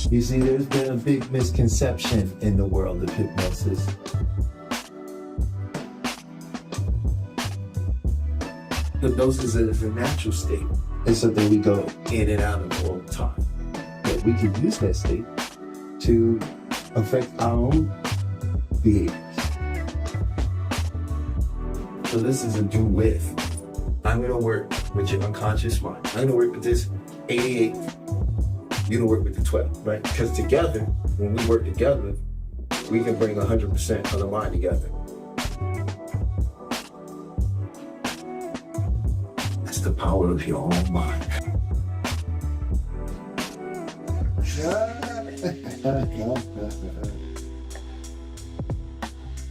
You see, there's been a big misconception in the world of hypnosis. Hypnosis is a natural state. It's something we go in and out of all the time. But we can use that state to affect our own behaviors. So this is a do with. I'm gonna work with your unconscious mind. I'm gonna work with this 88. You're gonna work with the 12, right? Because together, when we work together, we can bring 100% of the mind together. That's the power of your own mind.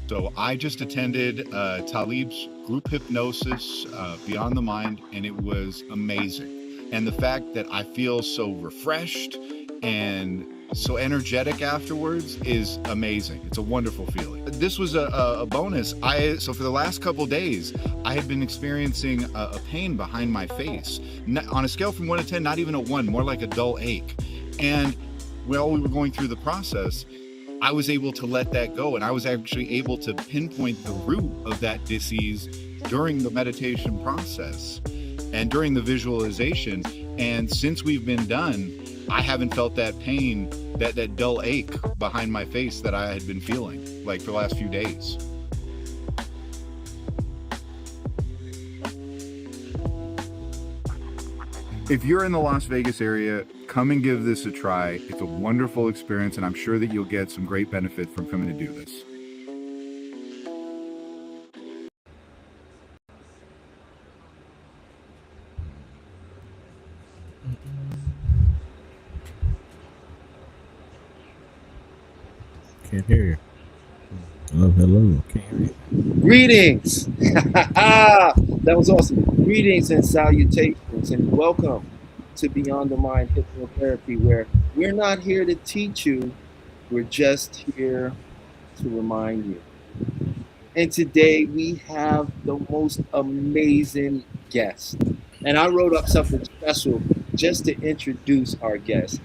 So I just attended Talib's group hypnosis, Beyond the Mind, and it was amazing. And the fact that I feel so refreshed and so energetic afterwards is amazing. It's a wonderful feeling. This was a bonus. So for the last couple days, I had been experiencing a pain behind my face. On a scale from 1 to 10, not even a 1, more like a dull ache. And while we were going through the process, I was able to let that go, and I was actually able to pinpoint the root of that disease during the meditation process and during the visualization. And since we've been done, I haven't felt that pain, that dull ache behind my face that I had been feeling like for the last few days. If you're in the Las Vegas area, come and give this a try. It's a wonderful experience, and I'm sure that you'll get some great benefit from coming to do this. Can't hear you. Oh, hello. Can't hear you. Greetings! That was awesome. Greetings and salutations, and welcome to Beyond the Mind Hypnotherapy, where we're not here to teach you, we're just here to remind you. And today we have the most amazing guest. And I wrote up something special just to introduce our guest.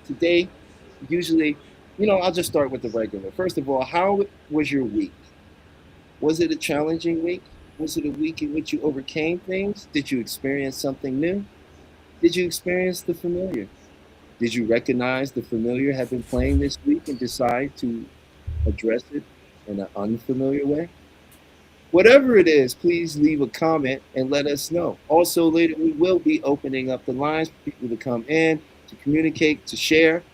Today, usually, I'll just start with the regular. First of all, how was your week? Was it a challenging week? Was it a week in which you overcame things? Did you experience something new? Did you experience the familiar? Did you recognize the familiar had been playing this week and decide to address it in an unfamiliar way? Whatever it is, please leave a comment and let us know. Also, later we will be opening up the lines for people to come in, to communicate, to share.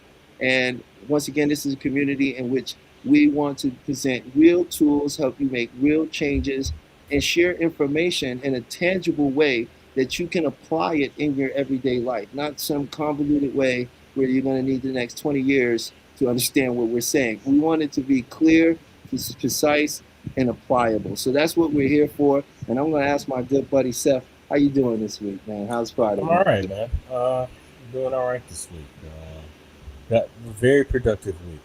And once again, this is a community in which we want to present real tools, help you make real changes, and share information in a tangible way that you can apply it in your everyday life, not some convoluted way where you're going to need the next 20 years to understand what we're saying. We want it to be clear, precise, and applicable. So that's what we're here for. And I'm going to ask my good buddy Seth, how you doing this week, man? How's Friday? I'm all right, man. Doing all right this week. Got a very productive week.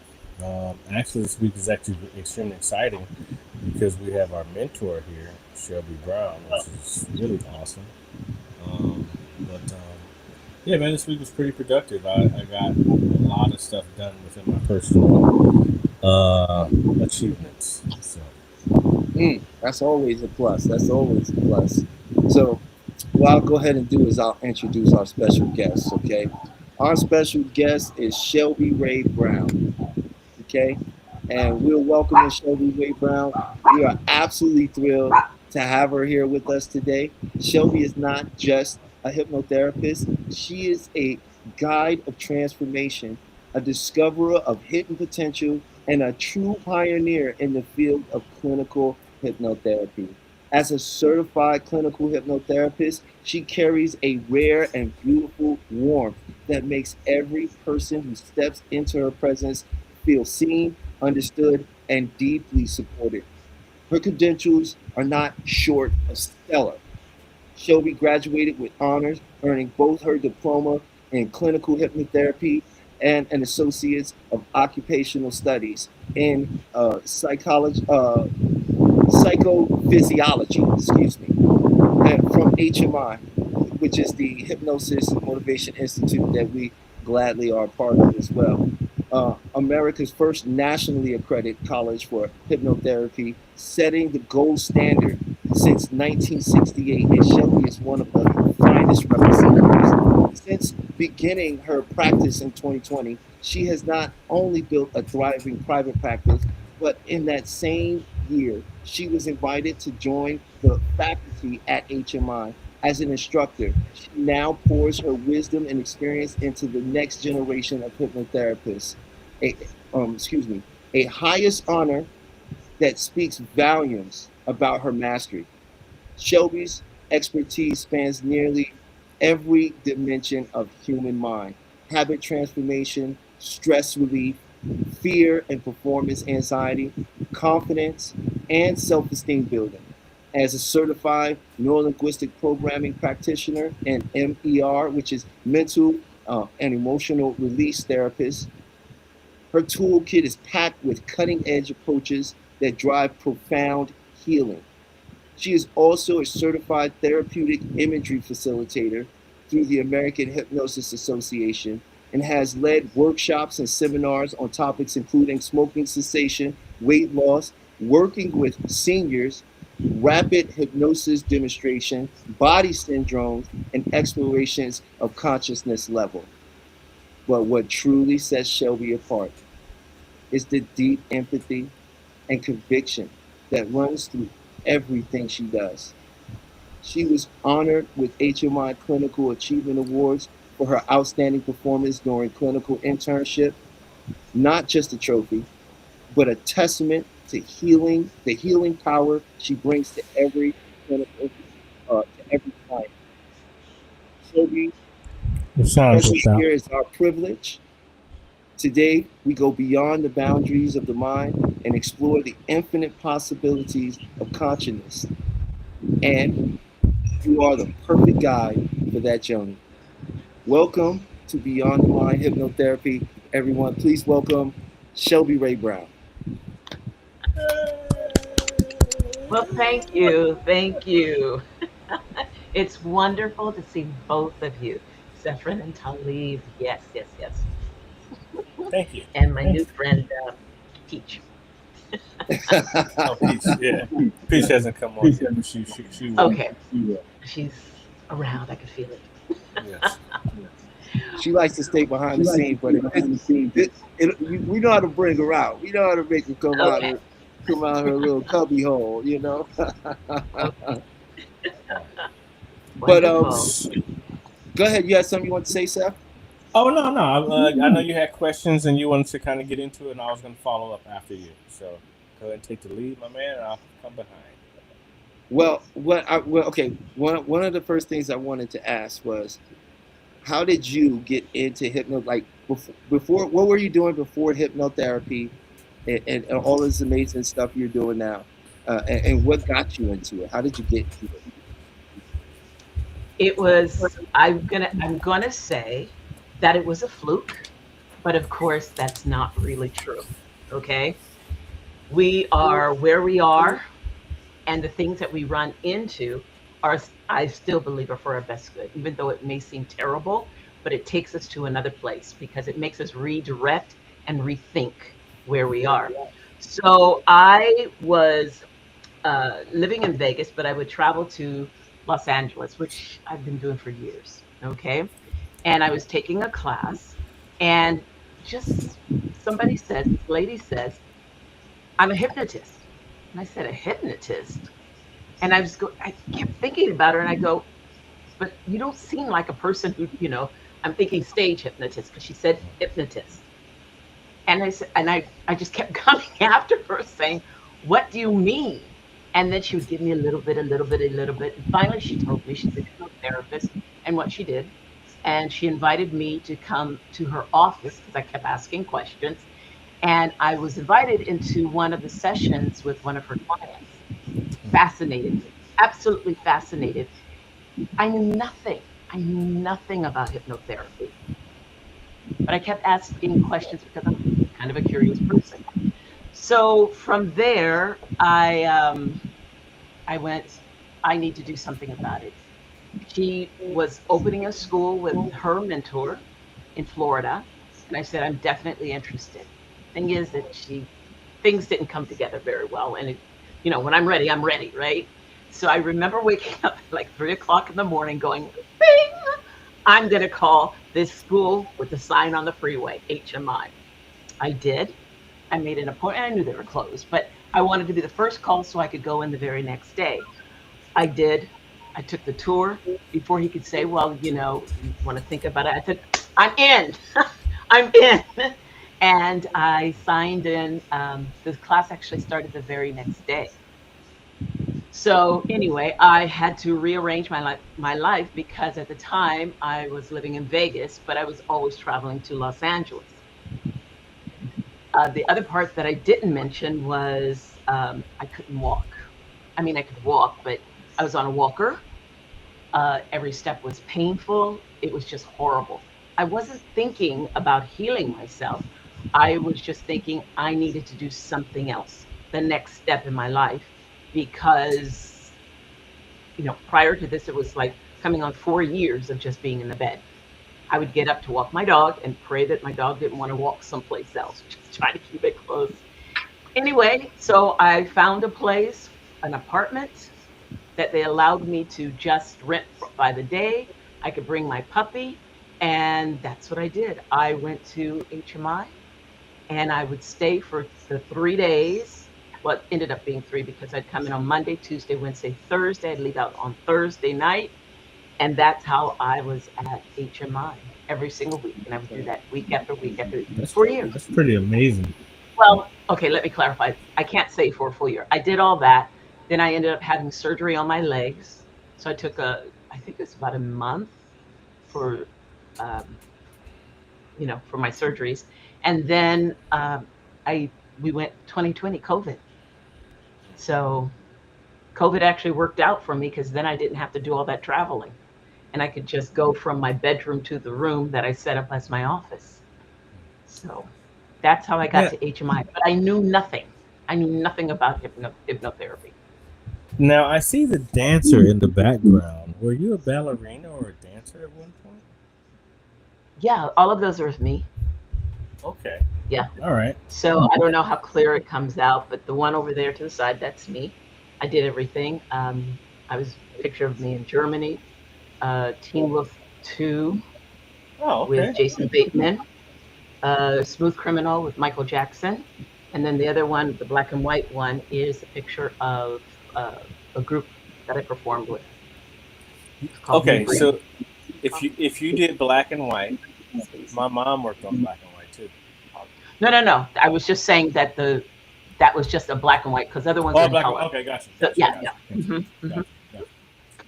Actually, this week is actually extremely exciting because we have our mentor here, Shelby Brown, which is really awesome. Yeah, man, this week was pretty productive. I got a lot of stuff done within my personal achievements. So. That's always a plus. That's always a plus. So what I'll go ahead and do is I'll introduce our special guest, okay? Our special guest is Shelby Ray Brown, okay? And we'll welcome Ms. Shelby Ray Brown. We are absolutely thrilled to have her here with us today. Shelby is not just a hypnotherapist. She is a guide of transformation, a discoverer of hidden potential, and a true pioneer in the field of clinical hypnotherapy. As a certified clinical hypnotherapist, she carries a rare and beautiful warmth that makes every person who steps into her presence feel seen, understood, and deeply supported. Her credentials are not short of stellar. Shelby graduated with honors, earning both her diploma in clinical hypnotherapy and an Associate's of Occupational Studies in psychophysiology, and from HMI, which is the Hypnosis and Motivation Institute that we gladly are a part of as well. America's first nationally accredited college for hypnotherapy, setting the gold standard since 1968, and Shelby is one of the finest representatives. Since beginning her practice in 2020, she has not only built a thriving private practice, but in that same year, she was invited to join the faculty at HMI as an instructor. She now pours her wisdom and experience into the next generation of hypnotherapists. A, excuse me, a highest honor that speaks volumes about her mastery. Shelby's expertise spans nearly every dimension of human mind: habit transformation, stress relief, fear and performance anxiety, confidence, and self esteem building. As a certified neurolinguistic programming practitioner and MER, which is mental and emotional release therapist, her toolkit is packed with cutting edge approaches that drive profound healing. She is also a certified therapeutic imagery facilitator through the American Hypnosis Association and has led workshops and seminars on topics including smoking cessation, weight loss, working with seniors, rapid hypnosis demonstration, body syndromes, and explorations of consciousness level. But what truly sets Shelby apart is the deep empathy and conviction that runs through everything she does. She was honored with HMI Clinical Achievement Awards for her outstanding performance during clinical internship, not just a trophy, but a testament to the healing power she brings to every clinical, to every client. Shelby's presence here is our privilege. Today, we go beyond the boundaries of the mind and explore the infinite possibilities of consciousness. And you are the perfect guide for that journey. Welcome to Beyond the Mind Hypnotherapy. Everyone, please welcome Shelby Ray Brown. Well, thank you. Thank you. It's wonderful to see both of you, Zephyrin and Talib. Yes, yes, yes. Thank you. And my new friend, Peach. Oh, Peach, yeah. Peach hasn't come on yet, but she will. Okay. She's around. I can feel it. Yes. She likes to stay behind the scenes, but we know how to bring her out. We know how to make her come out her little cubby hole, you know. But go ahead. You had something you want to say, Seth? Oh no. I know you had questions and you wanted to kind of get into it, and I was going to follow up after you. So go ahead and take the lead, my man, and I'll come behind. Well, okay. One of the first things I wanted to ask was, how did you get into hypno? Like before, what were you doing before hypnotherapy, and all this amazing stuff you're doing now, and what got you into it? How did you get into it? It was. I'm gonna say that it was a fluke, but of course that's not really true. Okay, we are where we are, and the things that we run into are, I still believe, are for our best good, even though it may seem terrible, but it takes us to another place because it makes us redirect and rethink where we are. So I was living in Vegas, but I would travel to Los Angeles, which I've been doing for years. Okay. And I was taking a class, and just somebody says, this lady says, I'm a hypnotist. And I said, a hypnotist? And I kept thinking about her, and I go, but you don't seem like a person who, I'm thinking stage hypnotist, because she said hypnotist. And I said, and I just kept coming after her saying, what do you mean? And then she would give me a little bit. And finally she told me she's a hypnotherapist and what she did. And she invited me to come to her office because I kept asking questions. And I was invited into one of the sessions with one of her clients. Fascinated, absolutely fascinated. I knew nothing about hypnotherapy. But I kept asking questions because I'm kind of a curious person. So from there, I went, I need to do something about it. She was opening a school with her mentor, in Florida. And I said, I'm definitely interested. Thing is that things didn't come together very well. And, when I'm ready, right? So I remember waking up at like 3 o'clock in the morning going, bing, I'm going to call this school with the sign on the freeway, HMI. I did. I made an appointment. I knew they were closed, but I wanted to be the first call so I could go in the very next day. I did. I took the tour. Before he could say, well, you want to think about it, I said, I'm in. I'm in. And I signed in. The class actually started the very next day. So anyway, I had to rearrange my life because at the time I was living in Vegas, but I was always traveling to Los Angeles. The other part that I didn't mention was I couldn't walk. I mean, I could walk, but I was on a walker. Every step was painful. It was just horrible. I wasn't thinking about healing myself. I was just thinking I needed to do something else, the next step in my life, because, prior to this, it was like coming on 4 years of just being in the bed. I would get up to walk my dog and pray that my dog didn't want to walk someplace else, just trying to keep it close. Anyway, so I found a place, an apartment that they allowed me to just rent by the day. I could bring my puppy, and that's what I did. I went to HMI, and I would stay for the 3 days. Well, it ended up being 3 because I'd come in on Monday, Tuesday, Wednesday, Thursday. I'd leave out on Thursday night. And that's how I was at HMI every single week. And I would do that week after week after week. That's 4 years. That's pretty amazing. Well, okay, let me clarify. I can't say for a full year. I did all that. Then I ended up having surgery on my legs. So I took I think it's about a month for, for my surgeries. And then we went 2020 COVID. So COVID actually worked out for me because then I didn't have to do all that traveling. And I could just go from my bedroom to the room that I set up as my office. So that's how I got to HMI. But I knew nothing. I knew nothing about hypnotherapy. Now, I see the dancer in the background. Were you a ballerina or a dancer at one point? Yeah, all of those are me. Okay. Yeah. All right. So I don't know how clear it comes out, but the one over there to the side, that's me. I did everything. I was a picture of me in Germany. Teen Wolf 2 with Jason Bateman. Smooth Criminal with Michael Jackson. And then the other one, the black and white one, is a picture of a group that I performed with. Okay, so if you did black and white, my mom worked on black and white too. No. I was just saying that that was just a black and white because other ones are in black color. Okay, gotcha. So, yeah. Gotcha.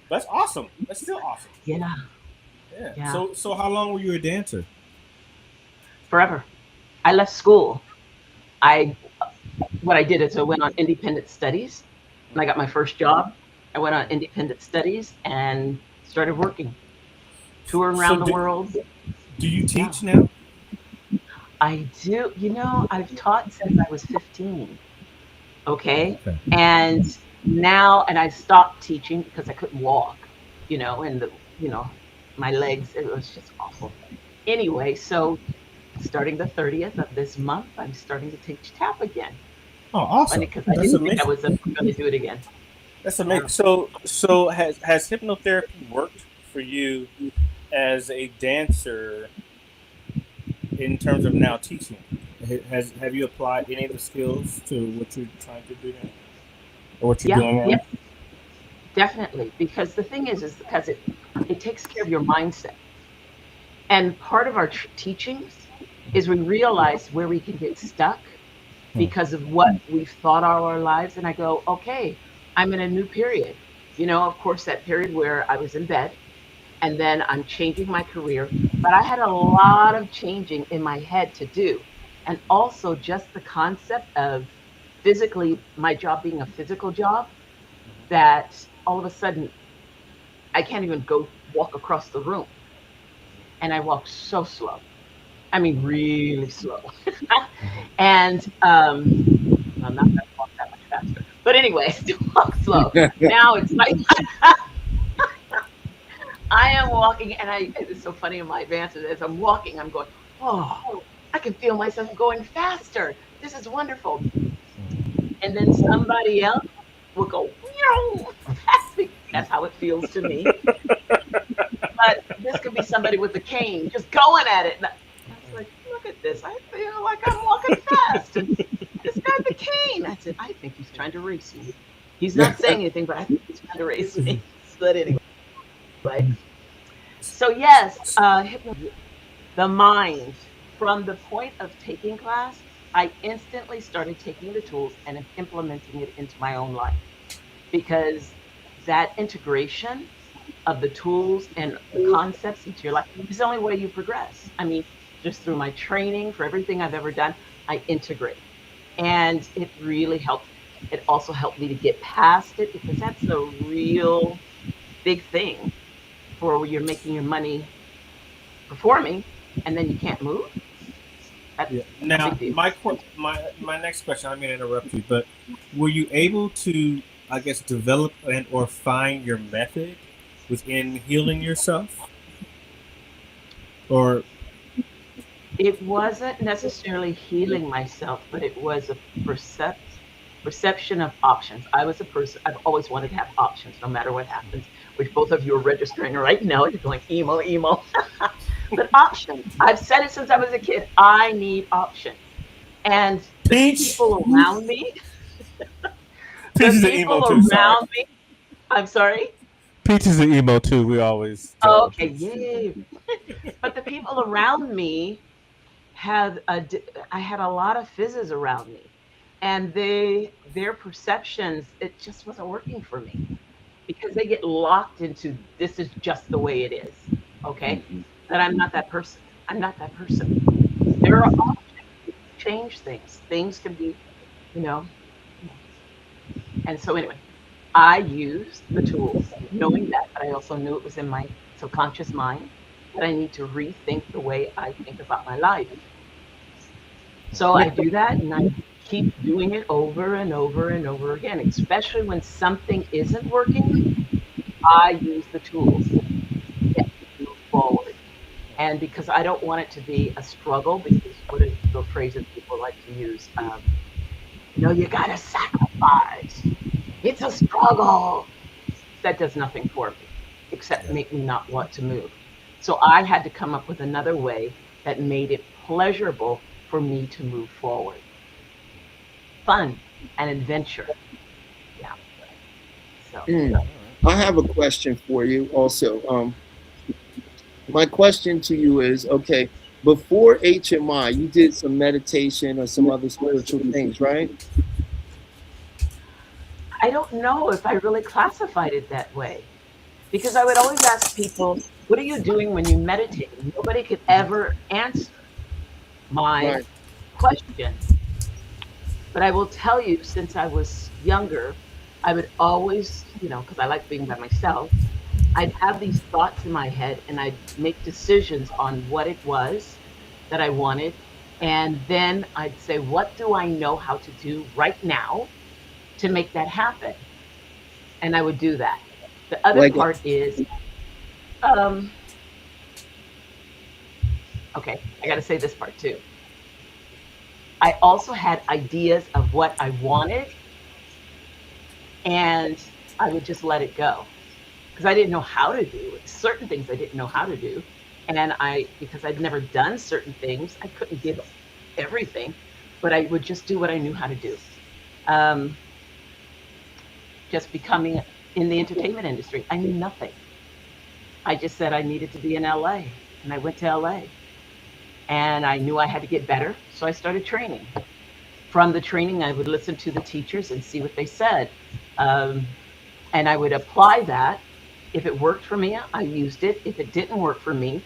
That's awesome. That's still awesome. Yeah. So how long were you a dancer? Forever. I left school. What I did is I went on independent studies, and I got my first job. I went on independent studies and started working, touring around the world. Do you teach now? I do. I've taught since I was 15. Okay. And now, and I stopped teaching because I couldn't walk, and my legs, it was just awful. Anyway, so starting the 30th of this month, I'm starting to teach tap again. Oh, awesome. Because I didn't think I was going to do it again. That's amazing. So has hypnotherapy worked for you as a dancer in terms of now teaching? Have you applied any of the skills to what you're trying to do now? Or what you're doing now? Yeah, definitely. Because the thing is because it takes care of your mindset. And part of our teachings is we realize where we can get stuck because of what we've thought all our lives. And I go, okay, I'm in a new period. Of course, that period where I was in bed, and then I'm changing my career. But I had a lot of changing in my head to do. And also just the concept of physically, my job being a physical job, that all of a sudden I can't even go walk across the room. And I walk so slow. I mean, really slow. And I'm not going to walk that much faster. But anyway, I still walk slow. Now it's like, I am walking, and it's so funny in my advances. As I'm walking, I'm going, oh, I can feel myself going faster. This is wonderful. And then somebody else will go, past me. That's how it feels to me. But this could be somebody with a cane just going at it. And I was like, look at this. I feel like I'm walking fast. And this guy with the cane. I said, I think he's trying to race me. He's not saying anything, but I think he's trying to race me. But anyway. So yes, the mind. From the point of taking class, I instantly started taking the tools and implementing it into my own life, because that integration of the tools and the concepts into your life is the only way you progress. I mean, just through my training, for everything I've ever done, I integrate. And it really helped. It also helped me to get past it, because that's a real big thing for where you're making your money performing and then you can't move. That's Yeah. a Now, big deal. my next question. I'm going to interrupt you, but were you able to, I guess, develop and or find your method within healing yourself, or It wasn't necessarily healing myself, but it was a perception of options. I was a person, I've always wanted to have options no matter what happens, which both of you are registering right now. You're going emo, emo. But options. I've said it since I was a kid. I need options. And the Peach? people around me, Peach is the an emo people too. Sorry, around me, I'm sorry. Peach is an emo too. We always Oh, tell okay, Peach. yay. But the people around me I had a lot of fizzes around me, and their perceptions, it just wasn't working for me, because they get locked into this is just the way it is. Okay, that I'm not that person. I'm not that person. There are options to change things. Things can be, you know. And so anyway, I used the tools, knowing that, but I also knew it was in my subconscious mind that I need to rethink the way I think about my life. So I do that, and I keep doing it over and over and over again, especially when something isn't working. I use the tools to get me to move forward. And because I don't want it to be a struggle, because what are the phrases people like to use? You got to sacrifice. It's a struggle. That does nothing for me except make me not want to move. So I had to come up with another way that made it pleasurable for me to move forward. Fun and adventure. Yeah. So I have a question for you also. My question to you is, okay, before HMI, you did some meditation or some other spiritual things, right? I don't know if I really classified it that way, because I would always ask people, what are you doing when you meditate? Nobody could ever answer my Right. question. But I will tell you, since I was younger, I would always, because I like being by myself, I'd have these thoughts in my head, and I'd make decisions on what it was that I wanted. And then I'd say, what do I know how to do right now to make that happen? And I would do that. The other Like, part is, okay, I got to say this part too. I also had ideas of what I wanted, and I would just let it go, because I didn't know how to do it. Certain things I didn't know how to do. And because I'd never done certain things, I couldn't give everything, but I would just do what I knew how to do. Just becoming in the entertainment industry, I knew nothing. I just said I needed to be in LA, and I went to LA. And I knew I had to get better, so I started training. From the training, I would listen to the teachers and see what they said. And I would apply that. If it worked for me, I used it. If it didn't work for me,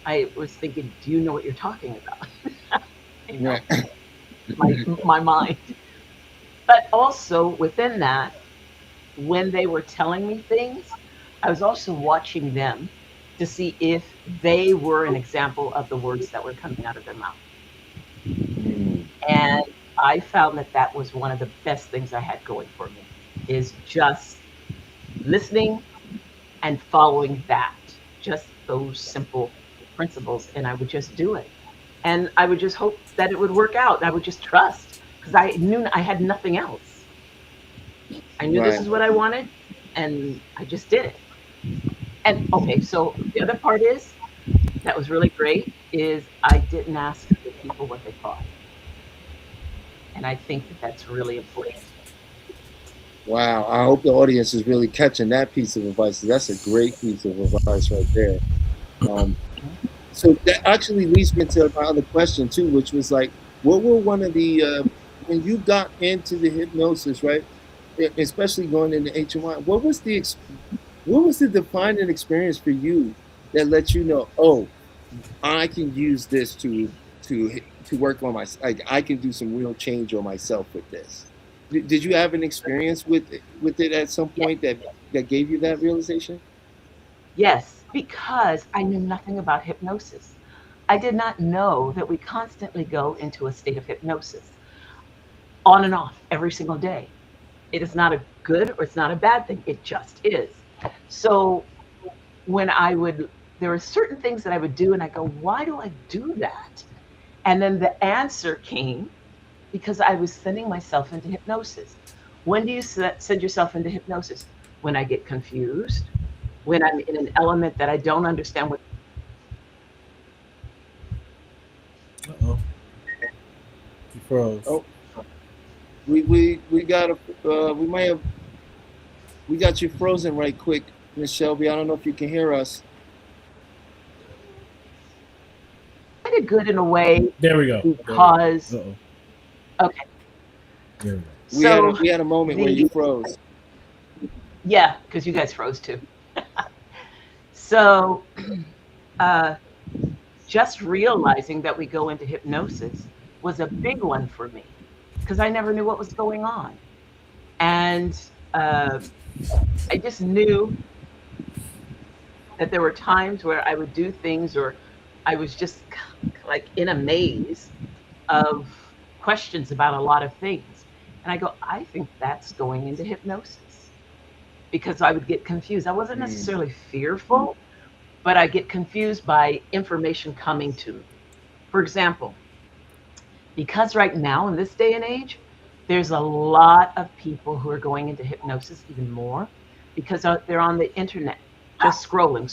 I was thinking, do you know what you're talking about? My mind. But also within that, when they were telling me things, I was also watching them to see if they were an example of the words that were coming out of their mouth. And I found that was one of the best things I had going for me, is just listening and following that. just those simple principles, and I would just do it. And I would just hope that it would work out. I would just trust because I knew I had nothing else. I knew this Right. is what I wanted, and I just did it. And okay, so the other part is that was really great is I didn't ask the people what they thought. And I think that that's really important. Wow. I hope the audience is really catching that piece of advice. That's a great piece of advice right there. So that actually leads me to my other question too, which was like, what were one of the when you got into the hypnosis, right? Especially going into HMI, what was the defining experience for you that let you know, oh, I can use this to work on my, I can do some real change on myself with this. Did you have an experience with it at some point that gave you that realization? Yes, because I knew nothing about hypnosis. I did not know that we constantly go into a state of hypnosis on and off every single day. It is not a good or it's not a bad thing. It just is. So when there were certain things that I would do and I go, why do I do that? And then the answer came because I was sending myself into hypnosis. When do you send yourself into hypnosis? When I get confused, when I'm in an element that I don't understand what. Uh-oh. You froze. Oh, we got we got you frozen right quick, Miss Shelby. I don't know if you can hear us. I did good in a way There we go. because Uh-oh. okay. There we go. So We had a moment where you froze. yeah, because you guys froze too. So just realizing that we go into hypnosis was a big one for me because I never knew what was going on. And I just knew that there were times where I would do things or I was just like in a maze of questions about a lot of things. And I go, I think that's going into hypnosis because I would get confused. I wasn't necessarily fearful, but I get confused by information coming to me. For example, because right now in this day and age, there's a lot of people who are going into hypnosis even more because they're on the internet, just scrolling.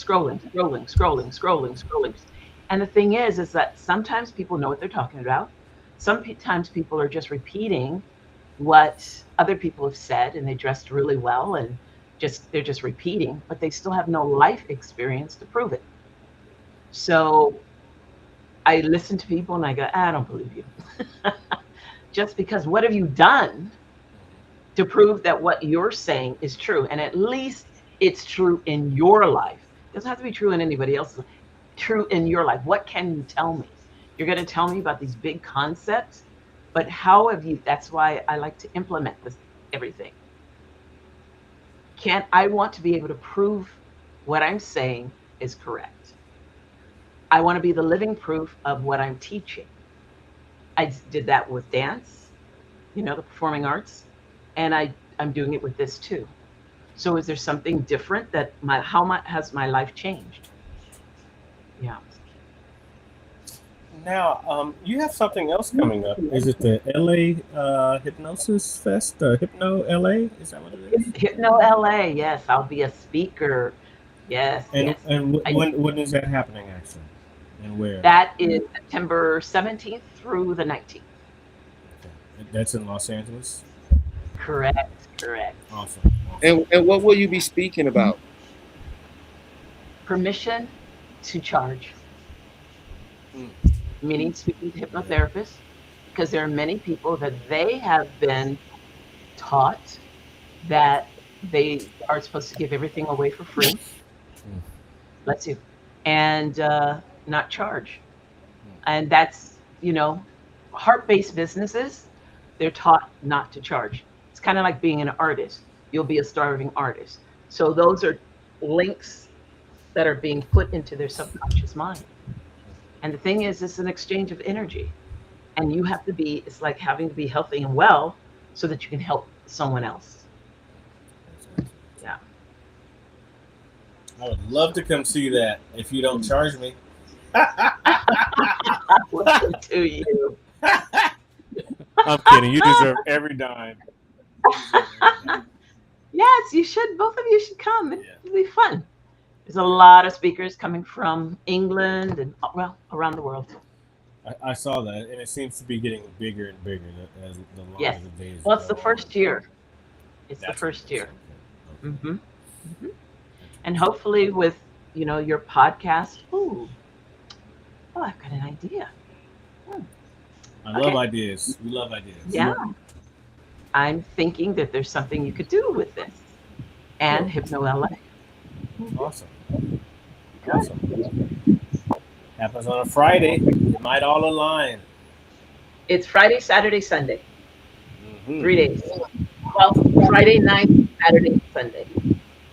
And the thing is that sometimes people know what they're talking about. Sometimes people are just repeating what other people have said and they dressed really well and they're just repeating, but they still have no life experience to prove it. So I listen to people and I go, I don't believe you. Just because what have you done to prove that what you're saying is true? And at least it's true in your life. It doesn't have to be true in anybody else's. True in your life. What can you tell me? You're going to tell me about these big concepts, but how have you? That's why I like to implement everything. I want to be able to prove what I'm saying is correct. I want to be the living proof of what I'm teaching. I did that with dance, the performing arts, and I'm doing it with this too. So is there something different that how has my life changed? Yeah. Now, you have something else coming up. Is it the LA Hypnosis Fest? Hypno LA? Is that what it is? Hypno LA, yes. I'll be a speaker. Yes. And when is that happening actually? And where? That is September 17th through the 19th. Okay. That's in Los Angeles? Correct. Awesome. And what will you be speaking about? Permission to charge. Meaning speaking to hypnotherapists, because there are many people that they have been taught that they are supposed to give everything away for free. Bless you. And not charge. And that's, heart-based businesses, they're taught not to charge. It's kind of like being an artist. You'll be a starving artist. So those are links that are being put into their subconscious mind. And the thing is, it's an exchange of energy. And you have to it's like having to be healthy and well so that you can help someone else. Yeah. I would love to come see that if you don't charge me. Listen to you. I'm kidding. You deserve every dime. You deserve every dime. Yes, you should. Both of you should come. Yeah. It'll be fun. There's a lot of speakers coming from England and, well, around the world. I saw that, and it seems to be getting bigger and bigger as the longer Yes. the days Well, it's go the first on. year. It's the That's first what year. it is. Okay. hmm And hopefully with, your podcast, oh, I've got an idea. I love ideas. We love ideas. Yeah. I'm thinking that there's something you could do with this. And Hypno LA. Awesome. Awesome. Happens on a Friday. It might all align. It's Friday, Saturday, Sunday. Mhm. 3 days. Well, Friday night, Saturday, Sunday.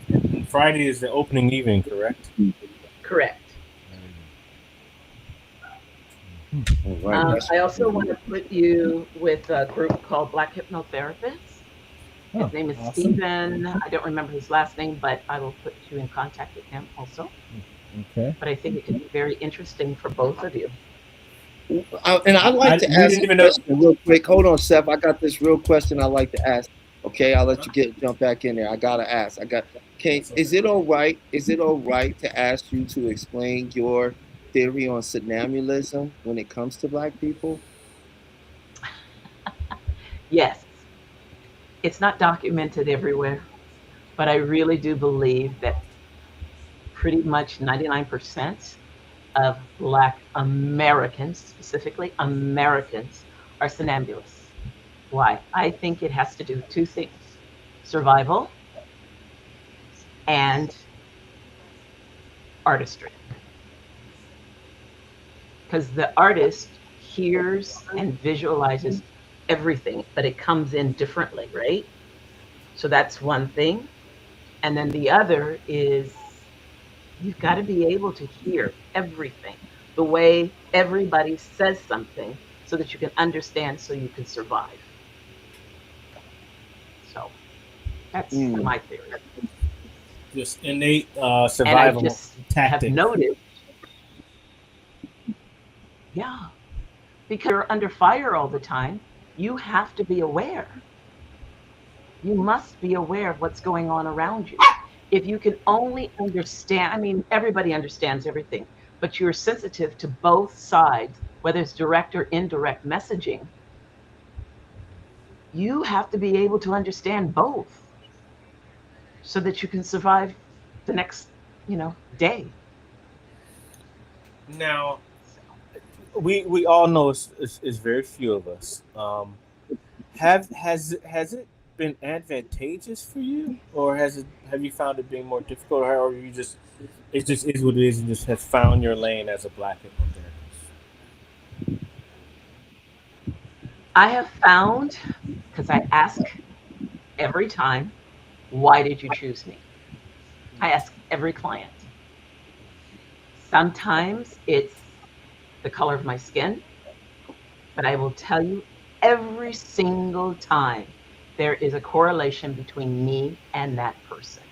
And Friday is the opening evening, correct? Correct. All right, that's- I also want to put you with a group called Black Hypnotherapists. Oh, His name is awesome. Stephen. I don't remember his last name, but I will put you in contact with him also. Okay. But I think it could be very interesting for both of you. and I'd like to we ask didn't a even know- question real quick. Hold on, Seth. I got this real question I'd like to ask. Okay, I'll let you jump back in there. I gotta ask. Is it all right? Is it all right to ask you to explain your theory on somnambulism when it comes to Black people? Yes, it's not documented everywhere, but I really do believe that pretty much 99% of Black Americans, specifically Americans, are somnambulists. Why? I think it has to do with two things: survival and artistry. Because the artist hears and visualizes everything, but it comes in differently, right? So that's one thing. And then the other is you've got to be able to hear everything the way everybody says something so that you can understand, so you can survive. So that's my theory. Just innate And I survival just have tactic. noticed, yeah, because you're under fire all the time, you have to be aware. You must be aware of what's going on around you. If you can only understand, I mean, everybody understands everything, but you're sensitive to both sides, whether it's direct or indirect messaging. You have to be able to understand both so that you can survive the next, day. Now, we all know it's very few of us. Has it been advantageous for you, or have you found it being more difficult, or it just is what it is, and just have found your lane as a Black hypnotherapist? I have found, because I ask every time, why did you choose me? I ask every client. Sometimes it's the color of my skin, but I will tell you every single time there is a correlation between me and that person.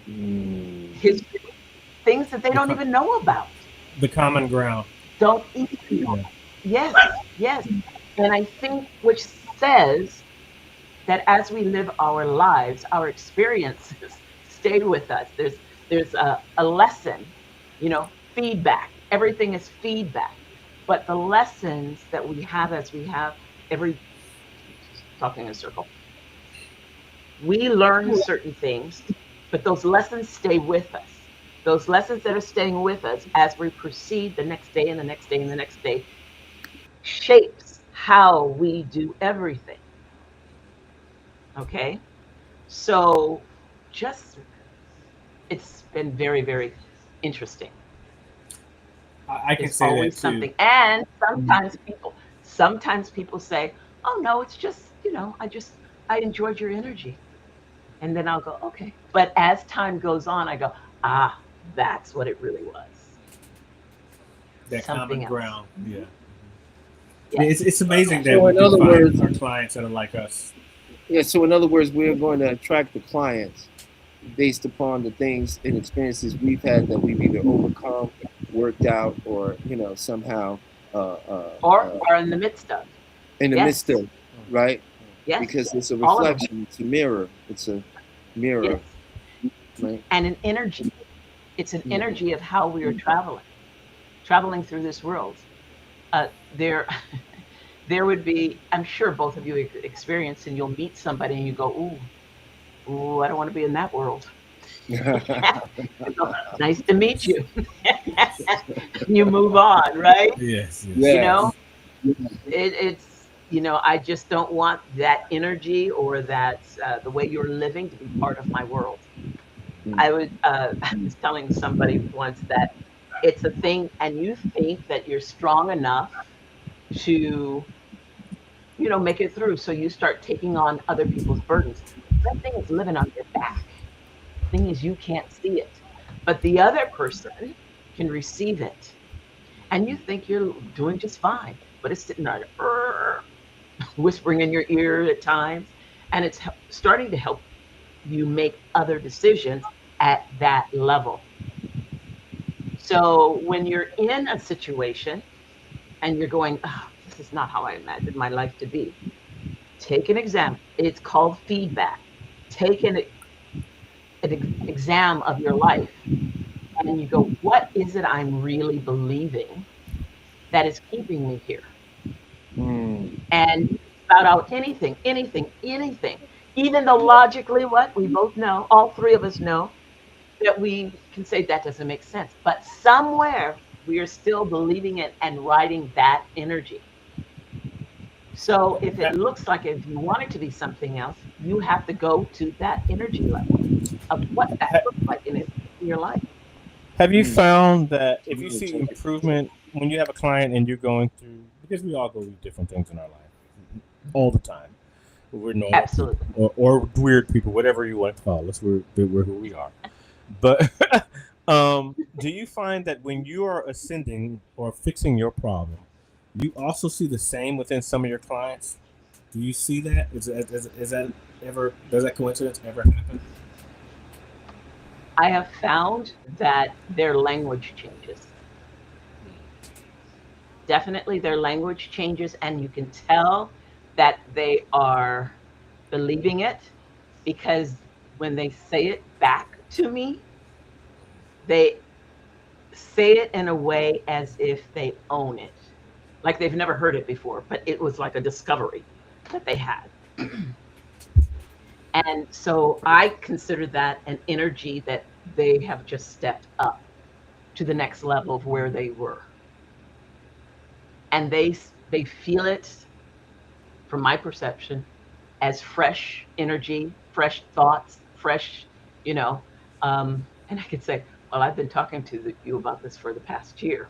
History, things that they don't even know about. The common ground. Don't even know. Yes. And I think, which says that as we live our lives, our experiences stay with us. There's a lesson, feedback. Everything is feedback. But the lessons that we have as we have talking in a circle, we learn certain things, but those lessons stay with us. Those lessons that are staying with us as we proceed the next day and the next day and the next day shapes how we do everything. Okay? So it's been very, very interesting. I can It's say always that too. something. And sometimes people say, oh no, it's just, I enjoyed your energy. And then I'll go, okay. But as time goes on, I go, that's what it really was. That something common else. ground. Yeah. Yes. It's amazing that So we in can other find words- our clients that are like us. Yeah, so in other words, we're going to attract the clients based upon the things and experiences we've had that we've either overcome, worked out, or somehow or in the midst of. in the midst Yes. of, right? Yes. Because it's a All of them. reflection, it's a mirror, it's a mirror, Yes. right? And an energy. It's an Mhm. energy of how we are traveling through this world. There, there would be, I'm sure both of you experience, and you'll meet somebody and you go, ooh, I don't want to be in that world. Nice to meet you. You move on, right? Yes. Yes. You Yeah. know, it's I just don't want that energy or that the way you're living to be part of my world. I was telling somebody once that it's a thing, and you think that you're strong enough to make it through, so you start taking on other people's burdens. That thing is living on your back. The thing is, you can't see it, but the other person can receive it, and you think you're doing just fine, but it's sitting there whispering in your ear at times, and it's starting to help you make other decisions at that level. So when you're in a situation and you're going, oh, this is not how I imagined my life to be, take an exam. It's called feedback. Take an exam of your life, and you go, what is it I'm really believing that is keeping me here? And spout out anything, even though logically, what we both know, all three of us know, that we can say that doesn't make sense, but somewhere we are still believing it and riding that energy. So if it looks like, if you want it to be something else, you have to go to that energy level of what that looks like in your life. Have you found that if you see improvement when you have a client and you're going through, because we all go through different things in our life all the time, we're normal Absolutely. people, or weird people, whatever you want to call us, we're who we are. But do you find that when you are ascending or fixing your problem, you also see the same within some of your clients? Do you see that? Is that ever, does that coincidence ever happen? I have found that their language changes. Definitely their language changes, and you can tell that they are believing it, because when they say it back to me, they say it in a way as if they own it, like they've never heard it before, but it was like a discovery that they had. And so I consider that an energy that they have just stepped up to the next level of where they were. And they feel it, from my perception, as fresh energy, fresh thoughts, fresh, and I could say, well, I've been talking to you about this for the past year,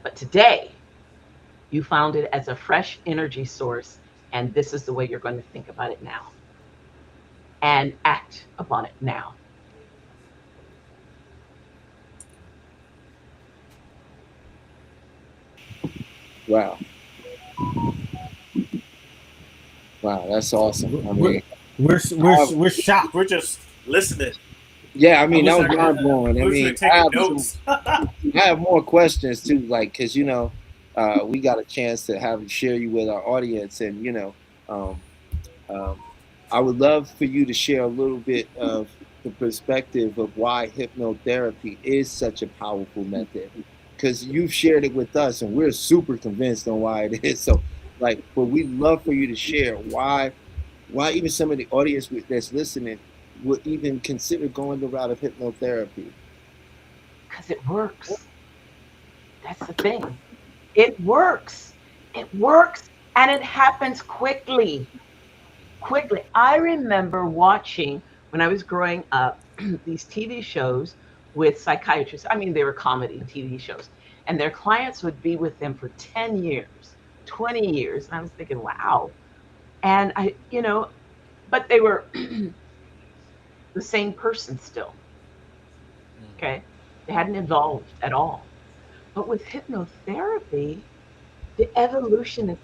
but today you found it as a fresh energy source, and this is the way you're going to think about it now and act upon it now. Wow. Wow, that's awesome. I mean, we're shocked. We're just listening. yeah, I mean, that wish was I could- mind blowing. I wish we mean, were taking notes. I have more questions too, like, because we got a chance to share you with our audience, and I would love for you to share a little bit of the perspective of why hypnotherapy is such a powerful method, because you've shared it with us, and we're super convinced on why it is. So, but we'd love for you to share why even some of the audience that's listening would even consider going the route of hypnotherapy. Because it works. That's the thing. It works. It works, and it happens quickly. Quickly. I remember watching, when I was growing up, these TV shows with psychiatrists. I mean, they were comedy TV shows, and their clients would be with them for 10 years, 20 years. And I was thinking, wow. And but they were the same person still. Okay. They hadn't evolved at all. But with hypnotherapy, the evolution is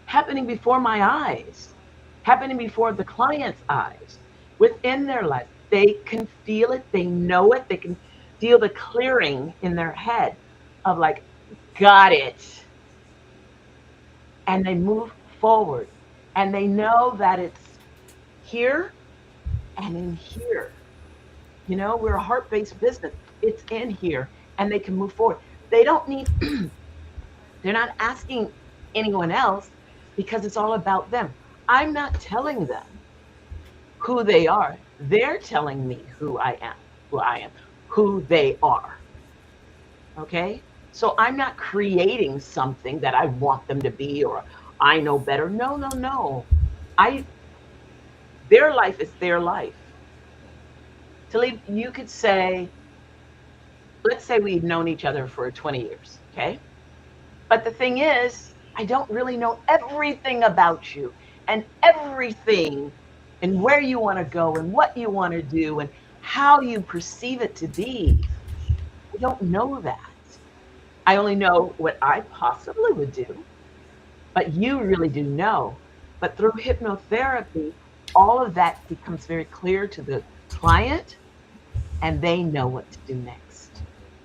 happening before my eyes, happening before the client's eyes, within their life. they can feel it, they know it, they can feel the clearing in their head of like, got it. And they move forward and they know that it's here and in here. You know, we're a heart-based business. It's in here and they can move forward. They don't need, they're not asking anyone else because it's all about them. I'm not telling them who they are. They're telling me who I am, who they are. Okay? So I'm not creating something that I want them to be or I know better. No. Their life is their life. Talib, you could say, let's say we've known each other for 20 years, okay? But the thing is, I don't really know everything about you and everything and where you want to go and what you want to do and how you perceive it to be. I don't know that. I only know what I possibly would do, but you really do know. But through hypnotherapy, all of that becomes very clear to the client and they know what to do next.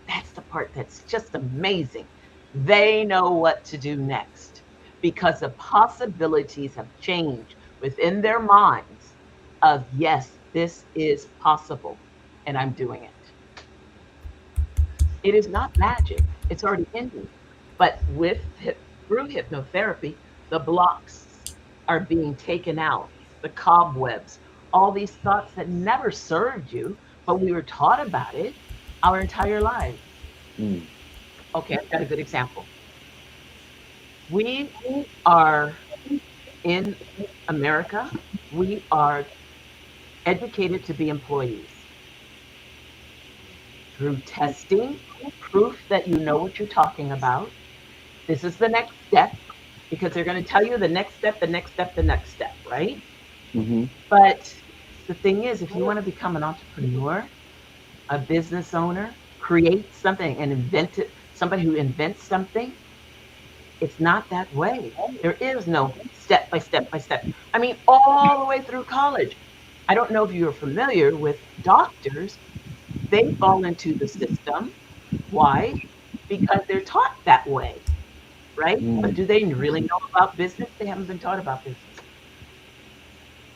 That's the part that's just amazing. They know what to do next because the possibilities have changed within their minds of, yes, this is possible and I'm doing it. It is not magic. It's already in you. But through hypnotherapy, the blocks are being taken out, the cobwebs, all these thoughts that never served you, but we were taught about it our entire lives. Okay, I've got a good example. We are in America, we are educated to be employees. Through testing, proof that you know what you're talking about. This is the next step because they're going to tell you the next step, right? Mm-hmm. But the thing is, if you want to become an entrepreneur, a business owner, create something and invent it, somebody who invents something, it's not that way. There is no step by step. I mean, all the way through college. I don't know if you're familiar with doctors. They fall into the system. Why? Because they're taught that way, right? But do they really know about business? They haven't been taught about business.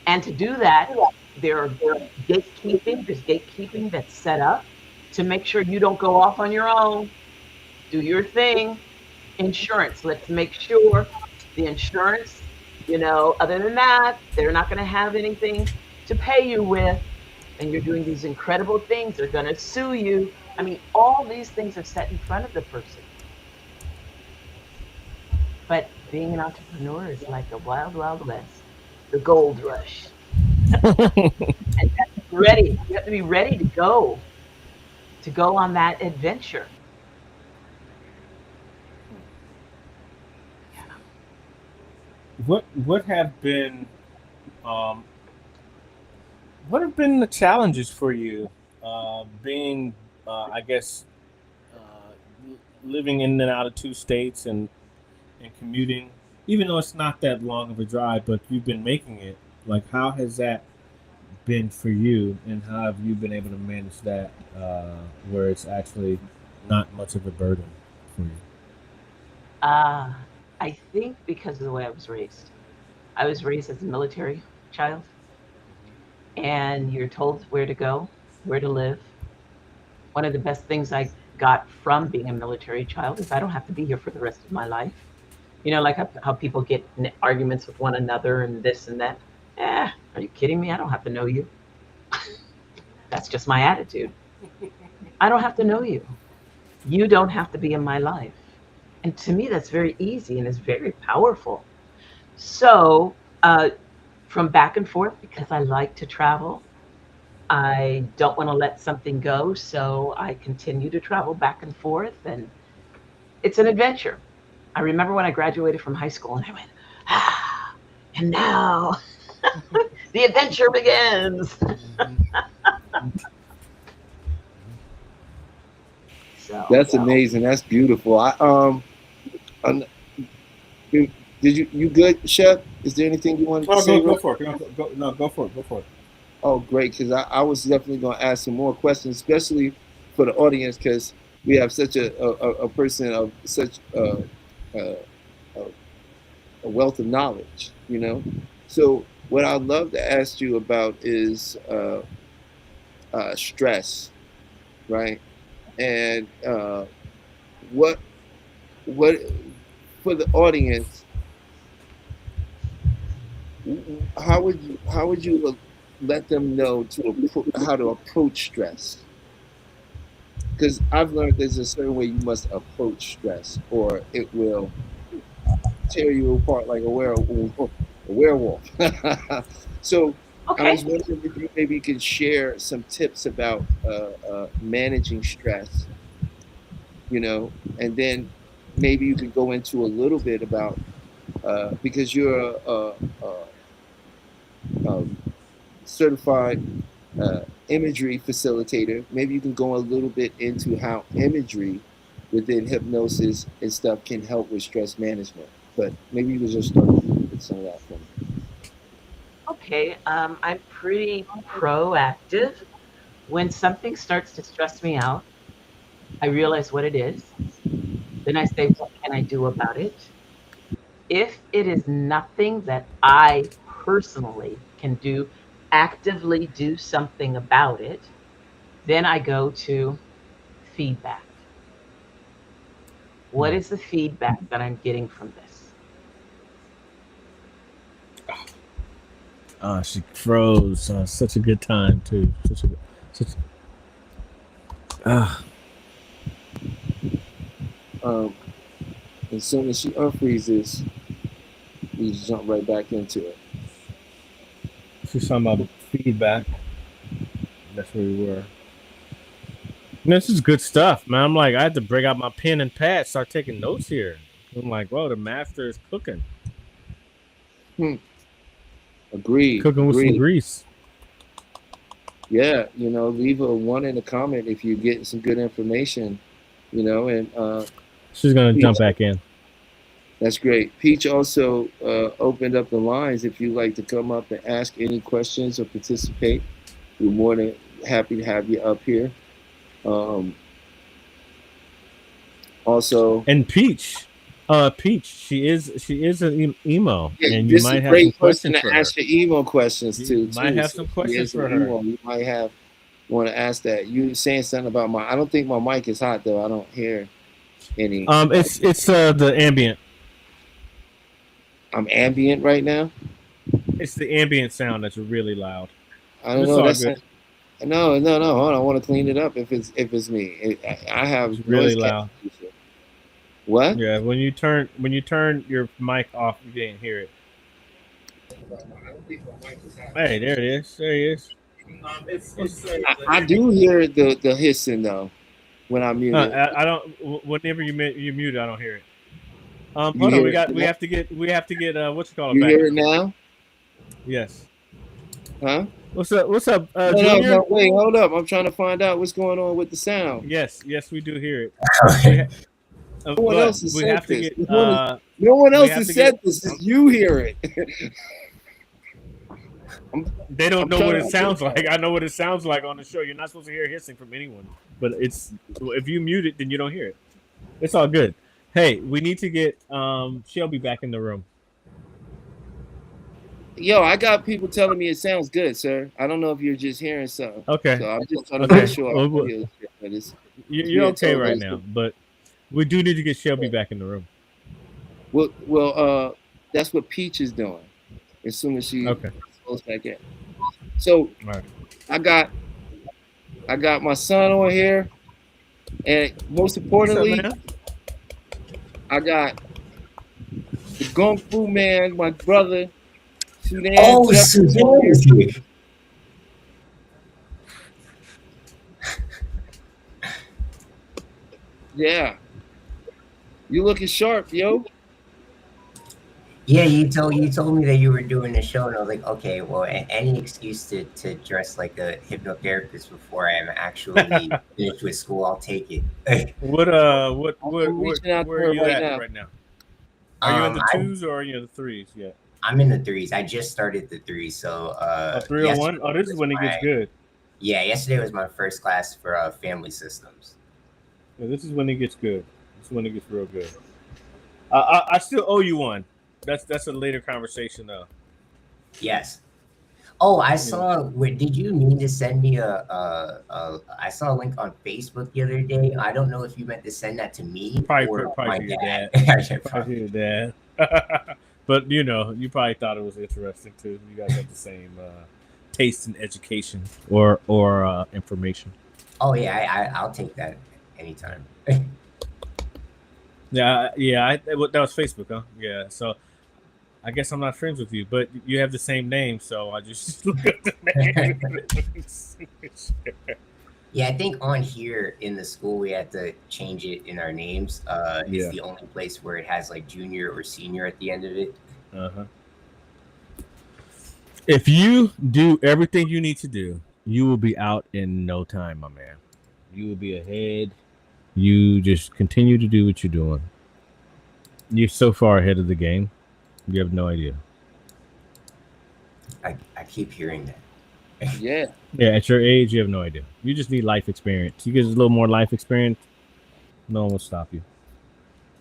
And to do that, there's gatekeeping that's set up to make sure you don't go off on your own. Do your thing. Insurance, let's make sure the insurance, other than that, they're not going to have anything to pay you with. And you're doing these incredible things. They're going to sue you. I mean, all these things are set in front of the person. But being an entrepreneur is like the wild, wild west, the gold rush. And you have to be ready. You have to be ready to go on that adventure. What have been the challenges for you being living in and out of two states and commuting, even though it's not that long of a drive, but you've been making it? Like, how has that been for you, and how have you been able to manage that where it's actually not much of a burden for you? I think because of the way I was raised. I was raised as a military child, and you're told where to go, where to live. One of the best things I got from being a military child is I don't have to be here for the rest of my life. Like how people get in arguments with one another and this and that. Are you kidding me? I don't have to know you. That's just my attitude. I don't have to know you. You don't have to be in my life. And to me, that's very easy and it's very powerful. So from back and forth, because I like to travel, I don't want to let something go. So I continue to travel back and forth, and it's an adventure. I remember when I graduated from high school and I went, and now the adventure begins. So, That's amazing. That's beautiful. Did you good, Chef? Is there anything you wanted to say? Go for it. Go for it. Oh, great, because I was definitely going to ask some more questions, especially for the audience, because we have such a person of such a, a wealth of knowledge, you know. So what I'd love to ask you about is stress, right? And what what for the audience, how would you let them know how to approach stress? Because I've learned there's a certain way you must approach stress, or it will tear you apart like a werewolf. A werewolf. So I Okay. was wondering if you maybe could share some tips about managing stress, you know, and then maybe you could go into a little bit about because you're a certified imagery facilitator. Maybe you can go a little bit into how imagery within hypnosis and stuff can help with stress management. But maybe you can just start with some of that for me. Okay. I'm pretty proactive. When something starts to stress me out, I realize what it is. Then I say, what can I do about it? If it is nothing that I personally can do, actively do something about it, then I go to feedback. What is the feedback that I'm getting from this? She froze. Such a good time too. Such. As soon as she unfreezes, we just jump right back into it. She's talking about feedback. That's where we were. This is good stuff, man. I'm like, I had to break out my pen and pad, start taking notes here. I'm like, whoa, the master is cooking. Agreed. Cooking with some grease. Yeah, you know, leave a 1 in the comment if you get some good information, you know, and she's gonna jump back in. That's great. Peach also opened up the lines if you'd like to come up and ask any questions or participate. We're more than happy to have you up here. Also, and Peach, she is an emo, yeah, and you might have some questions for her. ask your emo questions too. You might have some questions for her. You might want to ask that. You saying something about I don't think my mic is hot though. I don't hear any. It's the ambient. I'm ambient right now. It's the ambient sound that's really loud. I don't know. That's no. Hold on. I want to clean it up. If it's me, I have it's really loud. What? Yeah, when you turn your mic off, you can't hear it. Hey, there it is. There he is. I do hear the hissing though when I mute it. I don't. Whenever you mute it, I don't hear it. Hold on. We have to get what's it called? You hear it now? Yes. Huh? What's up? No, wait, hold up. I'm trying to find out what's going on with the sound. Yes, we do hear it. No one else has said this. No one else has said this. You hear it. They don't know what it sounds like. I know what it sounds like on the show. You're not supposed to hear hissing from anyone. But if you mute it, then you don't hear it. It's all good. Hey, we need to get Shelby back in the room. Yo, I got people telling me it sounds good, sir. I don't know if you're just hearing something. Okay. So I'm just trying to make sure. You're okay right now, but we do need to get Shelby back in the room. Well, that's what Peach is doing. As soon as she goes back in. So right. I got my son on here, and most importantly, I got the Kung Fu Man, my brother. Oh, Suzuki. Yeah. You looking sharp, yo. Yeah, you told me that you were doing a show, and I was like, okay, well, any excuse to dress like a hypnotherapist before I'm actually finished with school, I'll take it. Where are you at right now? Are you in the 2s or are you in the 3s yet? I'm in the threes. I just started the threes, so 301. Oh, this is when it gets good. Yeah, yesterday was my first class for family systems. Yeah, this is when it gets good. This is when it gets real good. I still owe you one. That's a later conversation though. Yes. Oh, I saw. Did you mean to send me I saw a link on Facebook the other day. I don't know if you meant to send that to me or my dad. Probably your dad. But you probably thought it was interesting too. You guys have the same taste in education or information. Oh yeah, I'll take that anytime. Yeah. That was Facebook, huh? Yeah. So I guess I'm not friends with you, but you have the same name, so I just look at the name. Yeah, I think on here in the school we had to change it in our names. It's the only place where it has like junior or senior at the end of it. Uh-huh. If you do everything you need to do, you will be out in no time, my man. You will be ahead. You just continue to do what you're doing. You're so far ahead of the game. You have no idea. I keep hearing that. Yeah. Yeah, at your age, you have no idea. You just need life experience. You get a little more life experience, no one will stop you.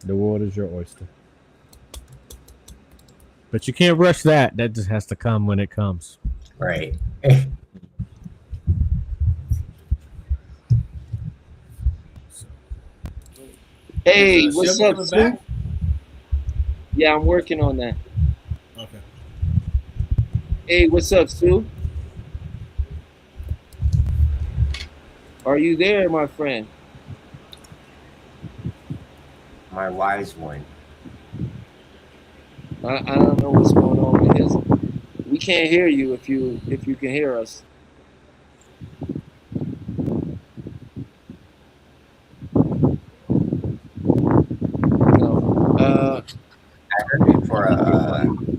The world is your oyster. But you can't rush that. That just has to come when it comes. Right. Hey, what's up, Sue? Yeah, I'm working on that. Okay. Hey, what's up, Sue? Are you there, my friend? My wise one. I don't know what's going on with his. We can't hear you if you can hear us. No. I heard it for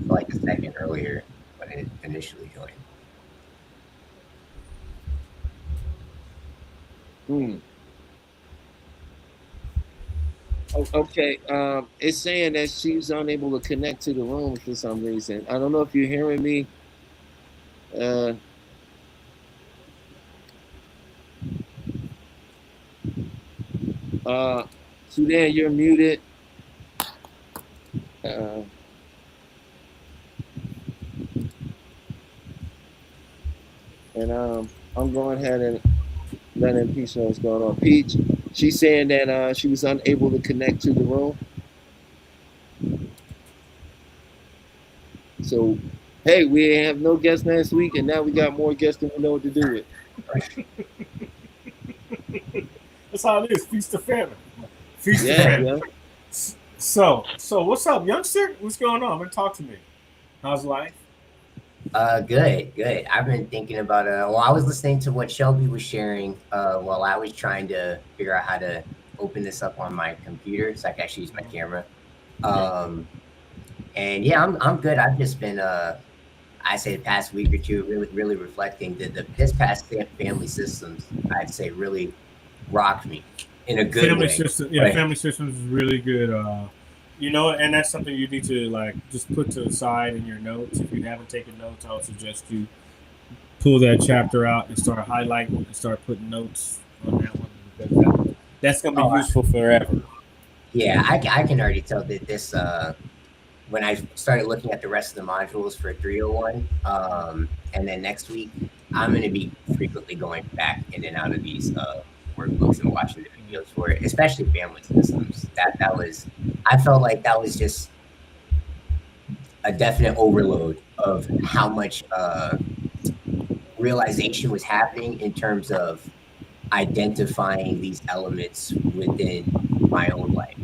like a second earlier when it initially joined. Okay. It's saying that she's unable to connect to the room for some reason. I don't know if you're hearing me. Sudan, you're muted. And I'm going ahead and letting Peach know what's going on. Peach, she's saying that she was unable to connect to the room. So, hey, we have no guests last week, and now we got more guests than we know what to do with. That's how it is. Feast of famine. Feast of famine. Yeah. So what's up, youngster? What's going on? Man, talk to me. How's life? Good. I've been thinking about I was listening to what Shelby was sharing while I was trying to figure out how to open this up on my computer so I can actually use my camera. And yeah, I'm good. I've just been I say the past week or two really reflecting this past family systems, I'd say really rocked me in a good family way. System, yeah, right. Family systems is really good. And that's something you need to like just put to the side in your notes. If you haven't taken notes, I would suggest you pull that chapter out and start highlighting and start putting notes on that one because that's going to be useful forever. Yeah, I can already tell that this when I started looking at the rest of the modules for 301, and then next week I'm going to be frequently going back in and out of these workbooks and watching the videos for it, especially family systems. I felt like that was just a definite overload of how much realization was happening in terms of identifying these elements within my own life.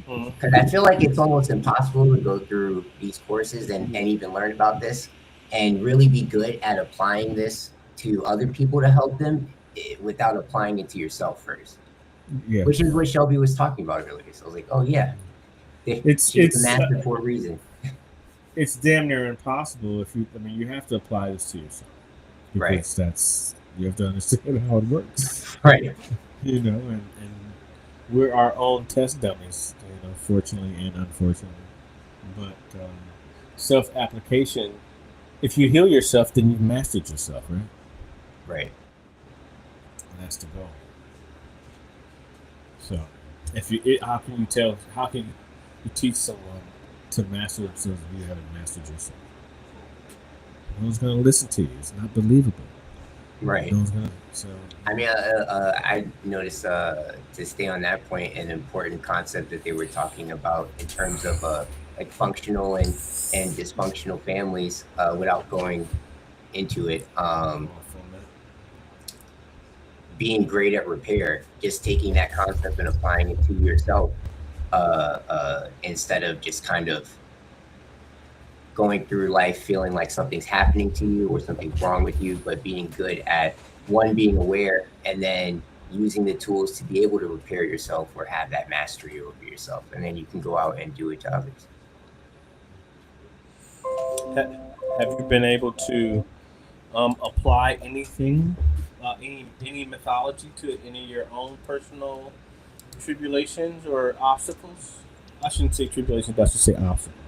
Because I feel like it's almost impossible to go through these courses and even learn about this and really be good at applying this to other people to help them without applying it to yourself first. Yeah. Which is what Shelby was talking about earlier. So I was like, oh yeah, it's a master for a reason. It's damn near impossible you have to apply this to yourself. Because right. You have to understand how it works. Right. And we're our own test dummies, fortunately and unfortunately. But self-application. If you heal yourself, then you've mastered yourself, right? Right. And that's the goal. So, how can you tell? How can you teach someone to master themselves if you haven't mastered yourself? No one's gonna listen to you. It's not believable. Right. No one's gonna. So, I mean, I noticed to stay on that point, an important concept that they were talking about in terms of like functional and dysfunctional families, without going into it. Being great at repair, just taking that concept and applying it to yourself, instead of just kind of going through life feeling like something's happening to you or something's wrong with you, but being good at being aware and then using the tools to be able to repair yourself or have that mastery over yourself, and then you can go out and do it to others. have you been able to apply anything, any mythology to any of your own personal tribulations or obstacles? I shouldn't say tribulations, but I should say obstacles.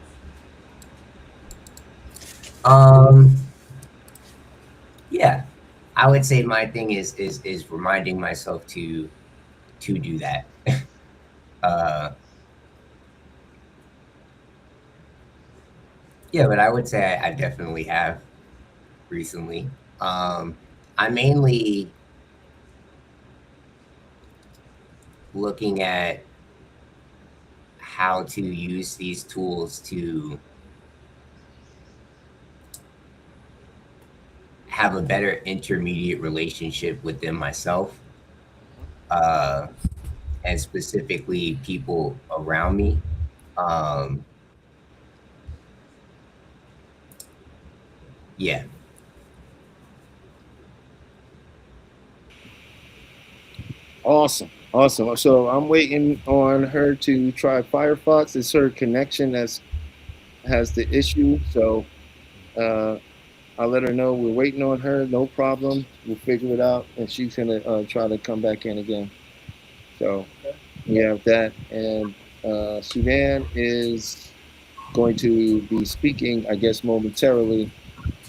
Yeah, I would say my thing is reminding myself to do that. Yeah, but I would say I definitely have recently. I'm mainly looking at how to use these tools to have a better intermediate relationship within myself, and specifically people around me. Yeah. Awesome. So I'm waiting on her to try Firefox. It's her connection that has the issue. So I'll let her know we're waiting on her. No problem. We'll figure it out, and she's gonna try to come back in again. So we have that, and Sudan is going to be speaking, I guess, momentarily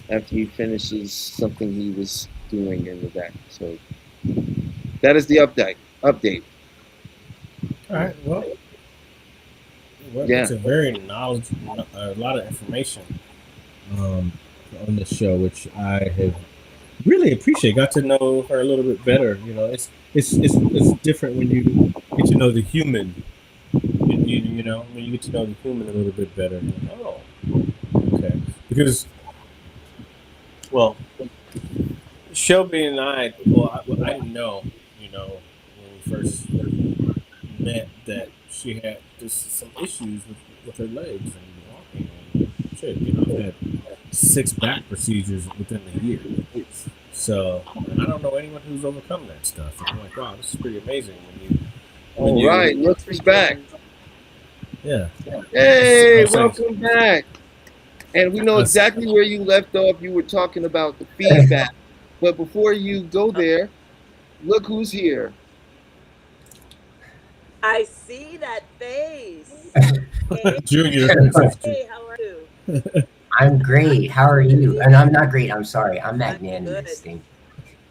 after he finishes something he was doing in the back. So that is the update. All right. Well, Yeah. It's a very knowledgeable, a lot of information on this show, which I have really appreciate. Got to know her a little bit better. You know, it's different when you get to know the human. You know, when you get to know the human a little bit better. Oh, okay. Because, well, Shelby and I didn't know, you know, when we first met that she had just some issues with her legs and walking. And shit, you know, had 6 back procedures within the year. So I don't know anyone who's overcome that stuff. And I'm like, wow, this is pretty amazing. All right, look who's back. Yeah. Hey, welcome back. And we know exactly where you left off. You were talking about the feedback. But before you go there, look who's here. I see that face. Junior. Hey, how are you? I'm great. How are you? And I'm not great. I'm sorry. I'm magnanimous. Thank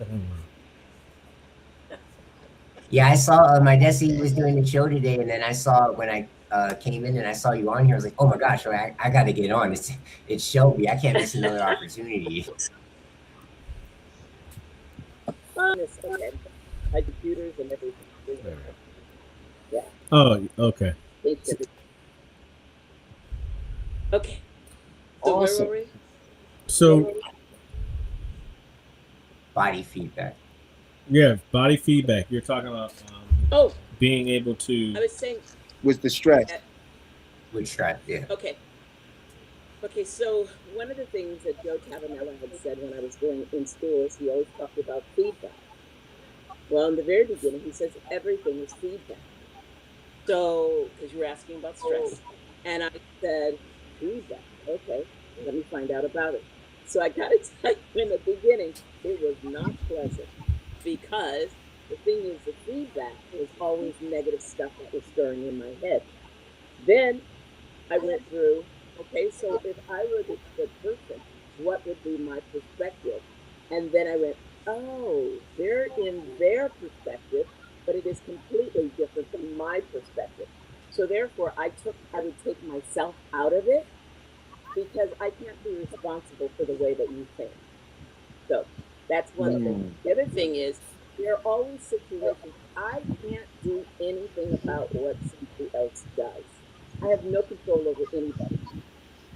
you. Yeah, I saw my Desi was doing the show today, and then I saw when I came in and I saw you on here. I was like, oh my gosh, I got to get on. It's Shelby. I can't miss another opportunity. Okay. My computers and everything. Yeah. Oh, okay. Okay. So Awesome. where were we? So, Body feedback. yeah, body feedback. You're talking about being able I to. was saying. With the stretch. With strap, yeah. Okay. Okay, so one of the things that Joe Cavanella had said when I was going in school is he always talked about feedback. Well, in the very beginning, he says everything is feedback. So, because you were asking about stress. And I said, feedback, okay, let me find out about it. So I got to tell you, in the beginning, it was not pleasant because the thing is, the feedback was always negative stuff that was stirring in my head. Then I went through Okay, so if I were the person, what would be my perspective? And then I went, oh, they're in their perspective, but it is completely different from my perspective. So therefore, I would take myself out of it because I can't be responsible for the way that you think. So that's one thing. Mm. The other thing is there are always situations I can't do anything about what somebody else does. I have no control over anybody.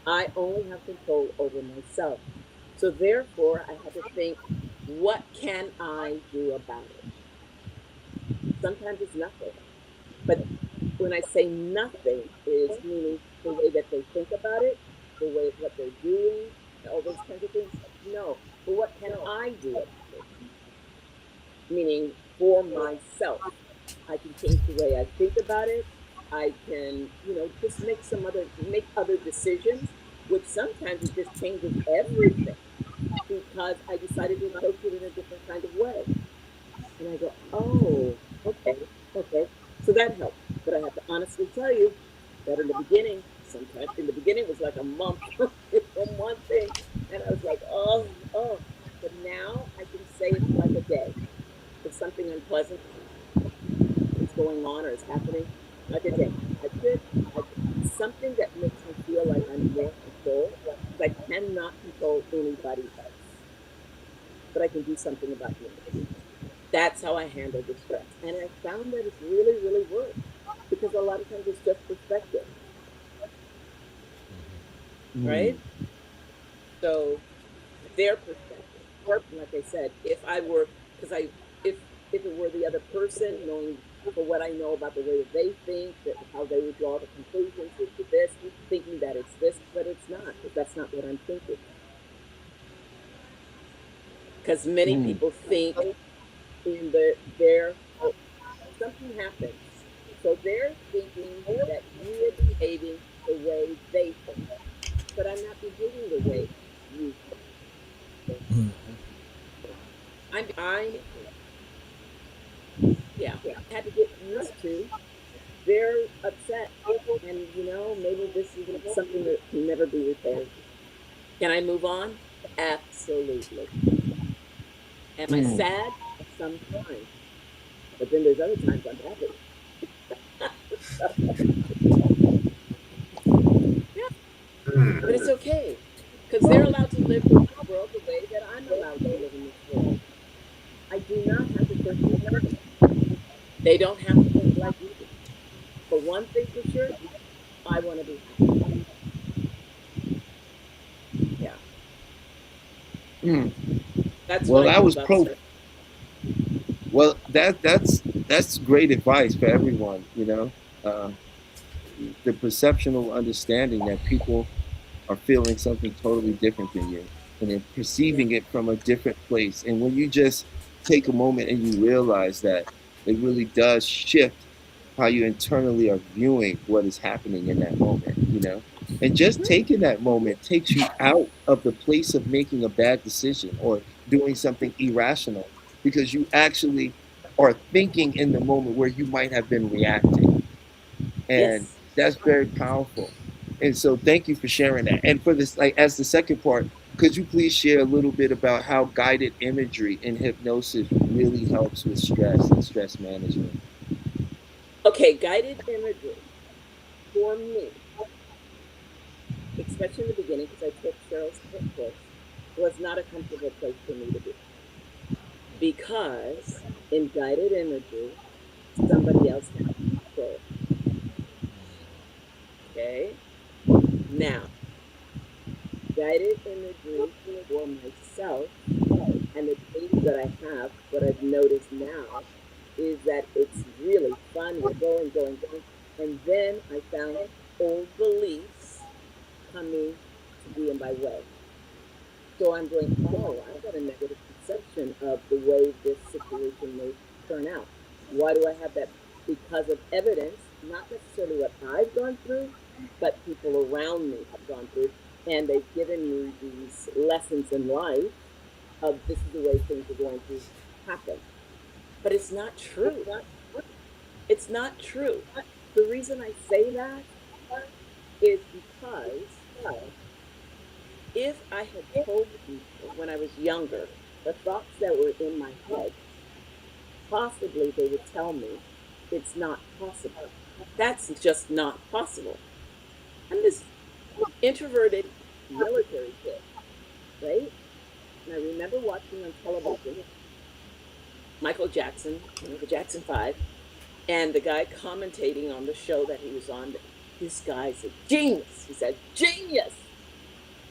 I only have control over myself. So therefore, I had to think, what can I do about it? Sometimes it's nothing. But when I say nothing, is meaning the way that they think about it, the way what they're doing, all those kinds of things. No. But what can I do about it? Meaning for myself. I can change the way I think about it. I can, just make other decisions, which sometimes it just changes everything because I decided to approach it in a different kind of way. And I go, oh, okay, okay. So that helped. But I have to honestly tell you that sometimes in the beginning it was like a month from one thing. And I was like, oh, oh. But now I can say it's like a day. If something unpleasant is going on or is happening, like a day. I could, something that makes me feel like I'm more in control. Because I cannot control anybody else, but I can do something about me. That's how I handle the stress. And I found that it's really, really worked because a lot of times it's just perspective, Mm. right? So their perspective, like I said, if I were, because if it were the other person, knowing for what I know about the way that they think, that how they would draw the conclusions to this, thinking that it's this, but it's not, because that's not what I'm thinking. Because many Mm. people think in their something happens. So they're thinking that you are behaving the way they think, but I'm not behaving the way you think. I'm yeah, I had to get used to. They're upset, and maybe this is something that can never be repaired. Can I move on? Absolutely. Am I Mm. sad? Sometimes, but then there's other times I'm happy. Yeah, but it's okay because they're allowed to live in this world the way that I'm allowed to live in this world. I do not have to think like them. They don't have to think like me. But one thing for sure, I want to be happy. Yeah, Mm. that's what Well, I that know was about pro. stress. Well, that's great advice for everyone. Uh, the perceptional understanding that people are feeling something totally different than you, and they're Yeah. perceiving it from a different place. And when you just take a moment and you realize that it really does shift how you internally are viewing what is happening in that moment, and just Mm-hmm. taking that moment takes you out of the place of making a bad decision or doing something irrational because you actually are thinking in the moment where you might have been reacting. And Yes. that's very powerful. And so thank you for sharing that. And for this, like as the second part, could you please share a little bit about how guided imagery in hypnosis really helps with stress and stress management? Okay, guided imagery for me, especially in the beginning, because I took Cheryl's course, was not a comfortable place for me to be. Because in guided imagery, somebody else has control. Okay? Now, guided imagery for myself and the change that I have, what I've noticed now is that it's really fun. We're going, going, going. And then I found old beliefs coming to be in my way. So I'm going, oh, I've got a negative perception of the way this situation may turn out. Why do I have that? Because of evidence, not necessarily what I've gone through, but people around me have gone through. And they've given me these lessons in life of this is the way things are going to happen. But it's not true. It's not true. The reason I say that is because But if I had told people when I was younger the thoughts that were in my head, possibly they would tell me it's not possible. That's just not possible. I'm this introverted military kid, right? And I remember watching on television Michael Jackson, the Jackson 5, and the guy commentating on the show that he was on. This guy's a genius. He said, genius.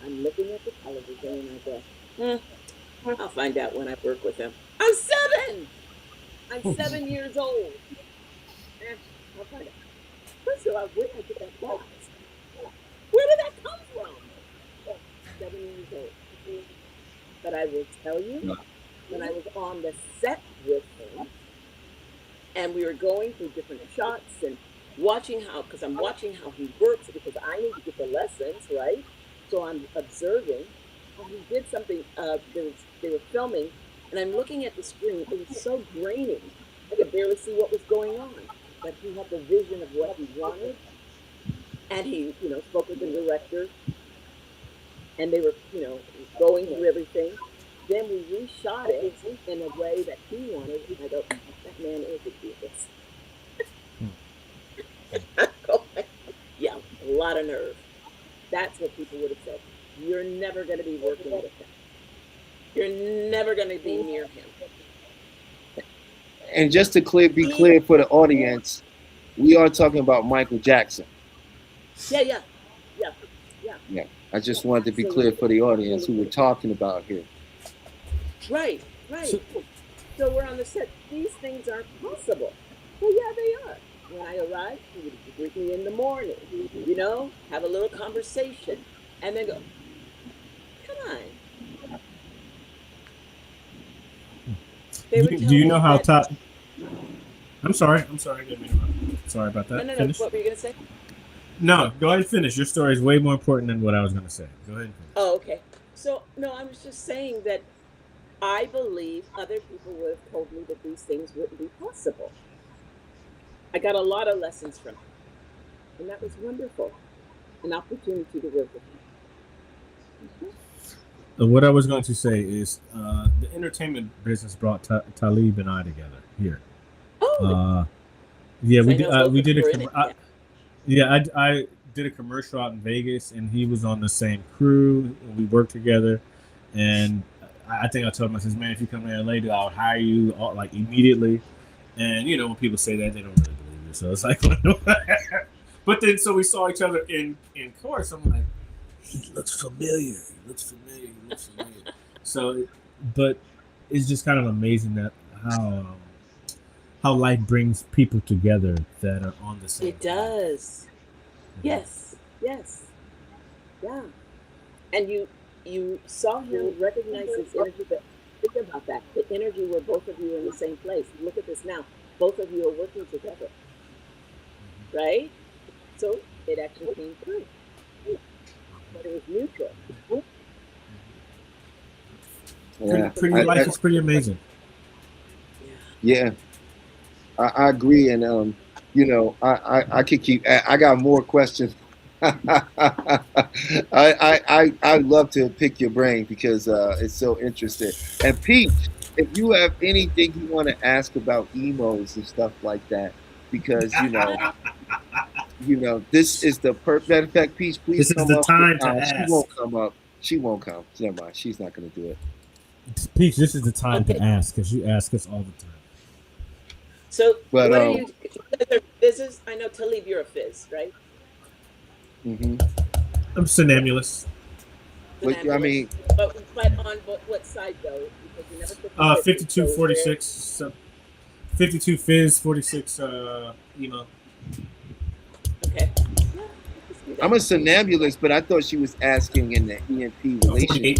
I'm looking at the television and I go, I'll find out when I work with him. I'm 7. I'm 7 years old. I'll find out. First of all, where did I get that thought? Where did that come from? 7 years old. But I will tell you, when I was on the set with him, and we were going through different shots and watching how, because I'm watching how he works, because I need to get the lessons, right? So I'm observing. And he did something, they were filming, and I'm looking at the screen. It was so grainy. I could barely see what was going on. But he had the vision of what he wanted. And he, spoke with the director. And they were, going through everything. Then we reshot it in a way that he wanted. I go, that man is a genius. Yeah, a lot of nerve. That's what people would have said. You're never going to be working with him. You're never going to be near him. And just to be clear for the audience, we are talking about Michael Jackson. Yeah. I just wanted to be clear for the audience who we're talking about here. Right. So we're on the set. These things aren't possible. Well, yeah, they are. When I arrived, he would greet me in the morning, have a little conversation, and then go, come on. Do you know how I'm sorry. I didn't mean to interrupt. Sorry about that. No. Finish. What were you going to say? No, go ahead and finish. Your story is way more important than what I was going to say. Go ahead and finish. Oh, okay. So, no, I was just saying that I believe other people would have told me that these things wouldn't be possible. I got a lot of lessons from him. And that was wonderful. An opportunity to work with him. What I was going to say is the entertainment business brought Talib and I together here. Oh. Yeah, we did I did a commercial out in Vegas, and he was on the same crew, and we worked together. And I think I told him, I says, man, if you come to LA, I'll hire you like immediately. And when people say that, they don't really believe it. So it's like, but then so we saw each other in course. I'm like, he looks familiar. So, but it's just kind of amazing that how life brings people together that are on the same. It does. Yes. Yeah. And you saw him recognize his energy, but think about that. The energy where both of you are in the same place. Look at this now. Both of you are working together. Right? So it actually came through. But it was neutral. Yeah. Life is pretty amazing. Yeah. I agree, and I could keep. I got more questions. I love to pick your brain because it's so interesting. And Pete, if you have anything you want to ask about emos and stuff like that, because this is the perfect. Matter of fact, Peach, please come up. This is the time to ask. She won't come up. She won't come. Never mind. She's not going to do it. Peach, this is the time to ask because you ask us all the time. So, what are you? Fizzes? I know, Talib, you're a fizz, right? Mm-hmm. I'm Sonambulous. But on what side though? Because you never took 5246. 52 fizz, 46 emo. Okay. I'm a Sonambulous, but I thought she was asking in the EMP relationship.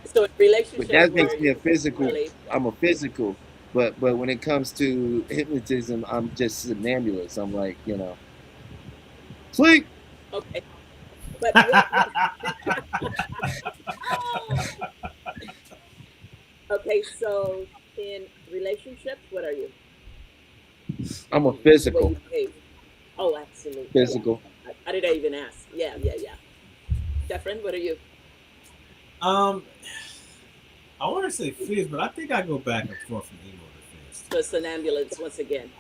So in relationship, but that makes me a physical. I'm a physical. But when it comes to hypnotism, I'm just Sonambulous. I'm like, sleep. Okay. But okay, so in relationships, what are you? I'm a physical. Oh, absolutely. Physical. How did I even ask? Yeah. Stefan, what are you? Um, I want to say Fizz, but I think I go back and forth from emo to Fizz. So it's an ambulance once again.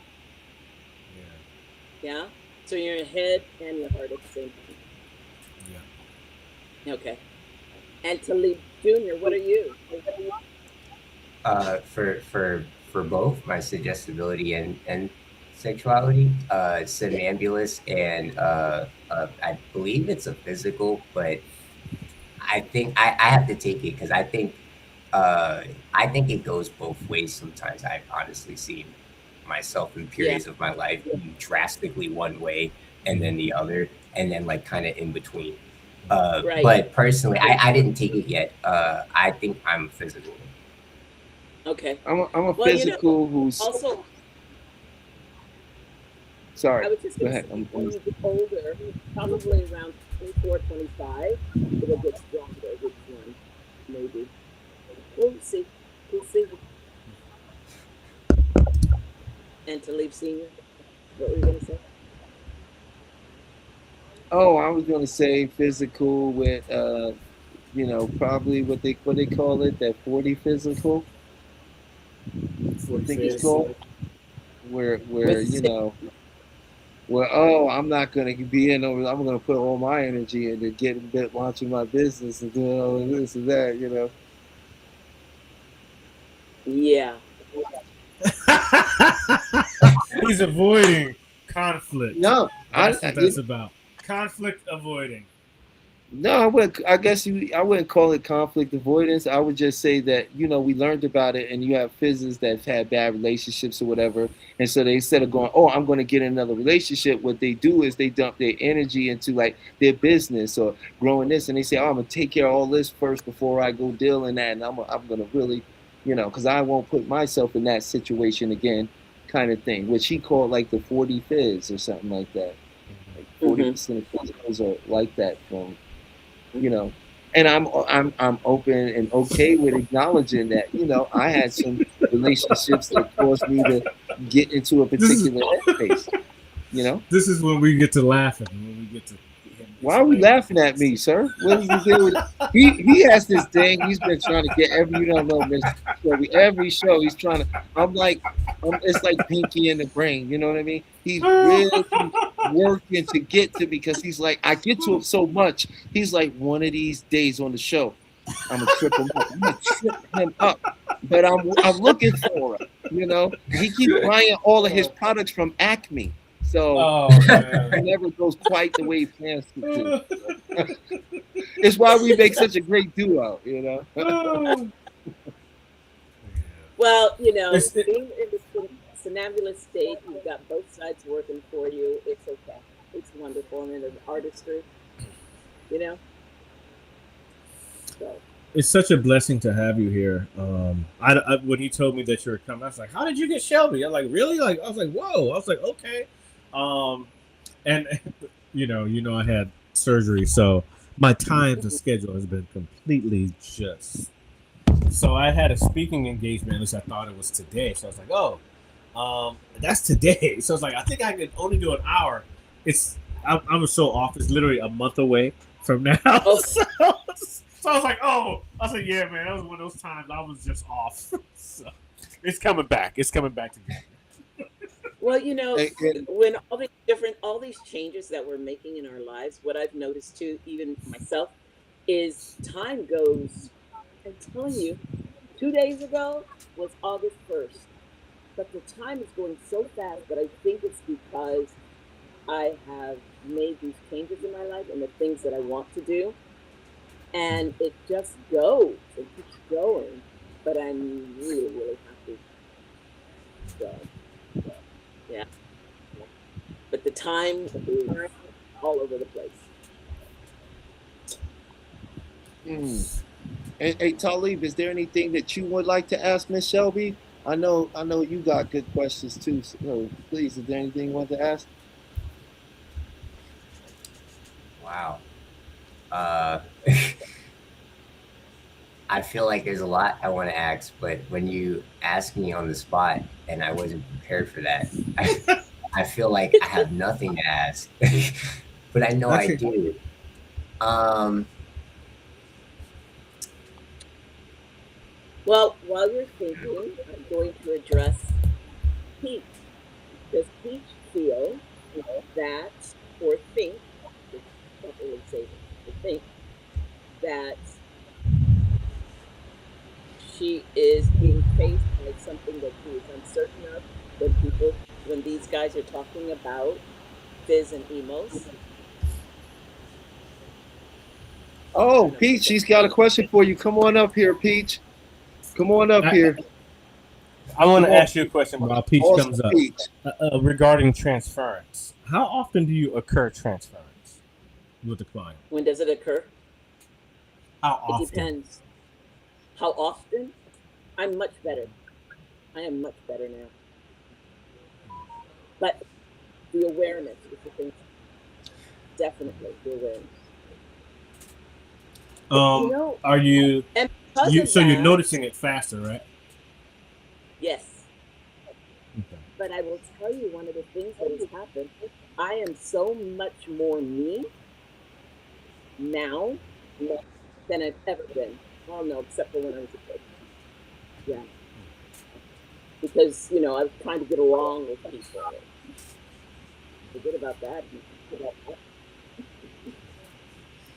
Yeah. Yeah. So you're your head and your heart at the same time. Yeah. Okay. And Talib Jr., what are you? For both my suggestibility and sexuality, somnambulist, and I believe it's a physical, but I think I have to take it because I think it goes both ways. Sometimes I've honestly seen myself in periods of my life be drastically one way and then the other, and then like kind of in between. Right. But personally, I didn't take it yet. I think I'm physical. Okay. I'm a Well, physical who's Also, I sorry. was just Go going to ahead. say, when you get older, probably around 24, 25, it'll get stronger, which one, maybe. We'll see. We'll see. And Talib Sr., what were you going to say? Oh, I was gonna say physical with probably what they call it, that 40 physical. I think it's called where I'm not gonna be in over. I'm gonna put all my energy into getting launching my business and doing all of this and that. Yeah. He's avoiding conflict. No, That's what that's about. Conflict avoiding. No, I guess I wouldn't call it conflict avoidance. I would just say that we learned about it, and you have physicists that have had bad relationships or whatever, and so they, instead of going, "Oh, I'm going to get in another relationship," what they do is they dump their energy into like their business or growing this, and they say, "Oh, I'm going to take care of all this first before I go deal in that, and I'm going to really, because I won't put myself in that situation again," kind of thing, which he called like the 40 fizz or something like that. Like 40% of physicals are like that from. And I'm open and okay with acknowledging that I had some relationships that caused me to get into a particular headspace. This is when we get to laughing. When we get to. Why are we laughing at me, sir? What did you do? He has this thing. He's been trying to get every show. He's trying to. It's like Pinky in the Brain. You know what I mean? He's really working to get to, because he's like, I get to him so much. He's like, one of these days on the show, I'm gonna trip him up. I'm gonna trip him up. But I'm looking for him. He keeps buying all of his products from Acme. So it never goes quite the way he plans to. It's why we make such a great duo, Well, being in the somnambulist state, you've got both sides working for you. It's okay. It's wonderful. And it's artistry, So. It's such a blessing to have you here. I when he told me that you were coming, I was like, "How did you get Shelby?" I'm like, "Really?" Like, I was like, "Whoa!" I was like, "Okay." And I had surgery, so my times and schedule has been completely just. So I had a speaking engagement, at least I thought it was today. So I was like, "Oh, that's today." So I was like, "I think I can only do an hour." I'm so off. It's literally a month away from now. Oh. So I was like, "Oh," I was like, "Yeah, man, that was one of those times I was just off." So it's coming back. It's coming back together. Well, when all these changes that we're making in our lives, what I've noticed too, even myself, is time goes. I'm telling you, 2 days ago was August 1st, but the time is going so fast. But I think it's because I have made these changes in my life and the things that I want to do, and it just goes. It keeps going. But I'm really, really happy. So. Yeah. But the time is all over the place. Hey, Talib, is there anything that you would like to ask Miss Shelby? I know you got good questions too. So please, is there anything you want to ask? Wow. I feel like there's a lot I want to ask, but when you ask me on the spot and I wasn't prepared for that, I feel like I have nothing to ask. but I know I Actually- do. Well, while you're thinking, I'm going to address Peach. Does Peach feel that, or think, let's properly say this, or think that she is being faced by something that she is uncertain of when these guys are talking about Fizz and Emos? Oh, Peach, she's got a question for you. Come on up here, Peach. Come on up here. I want to ask you a question while Peach Awesome, comes up Peach. regarding transference. How often do you occur transference with the client? When does it occur? How It often? depends. How often? I'm much better. I am much better now. But the awareness is the thing. Definitely the awareness. You know, Are you? and because of So you're that- noticing it faster, right? Yes. Okay. But I will tell you one of the things that has happened. I am so much more me now than I've ever been. Well, no, except for when I was a kid. Yeah. Because, I was trying to get along with people. Forget about that.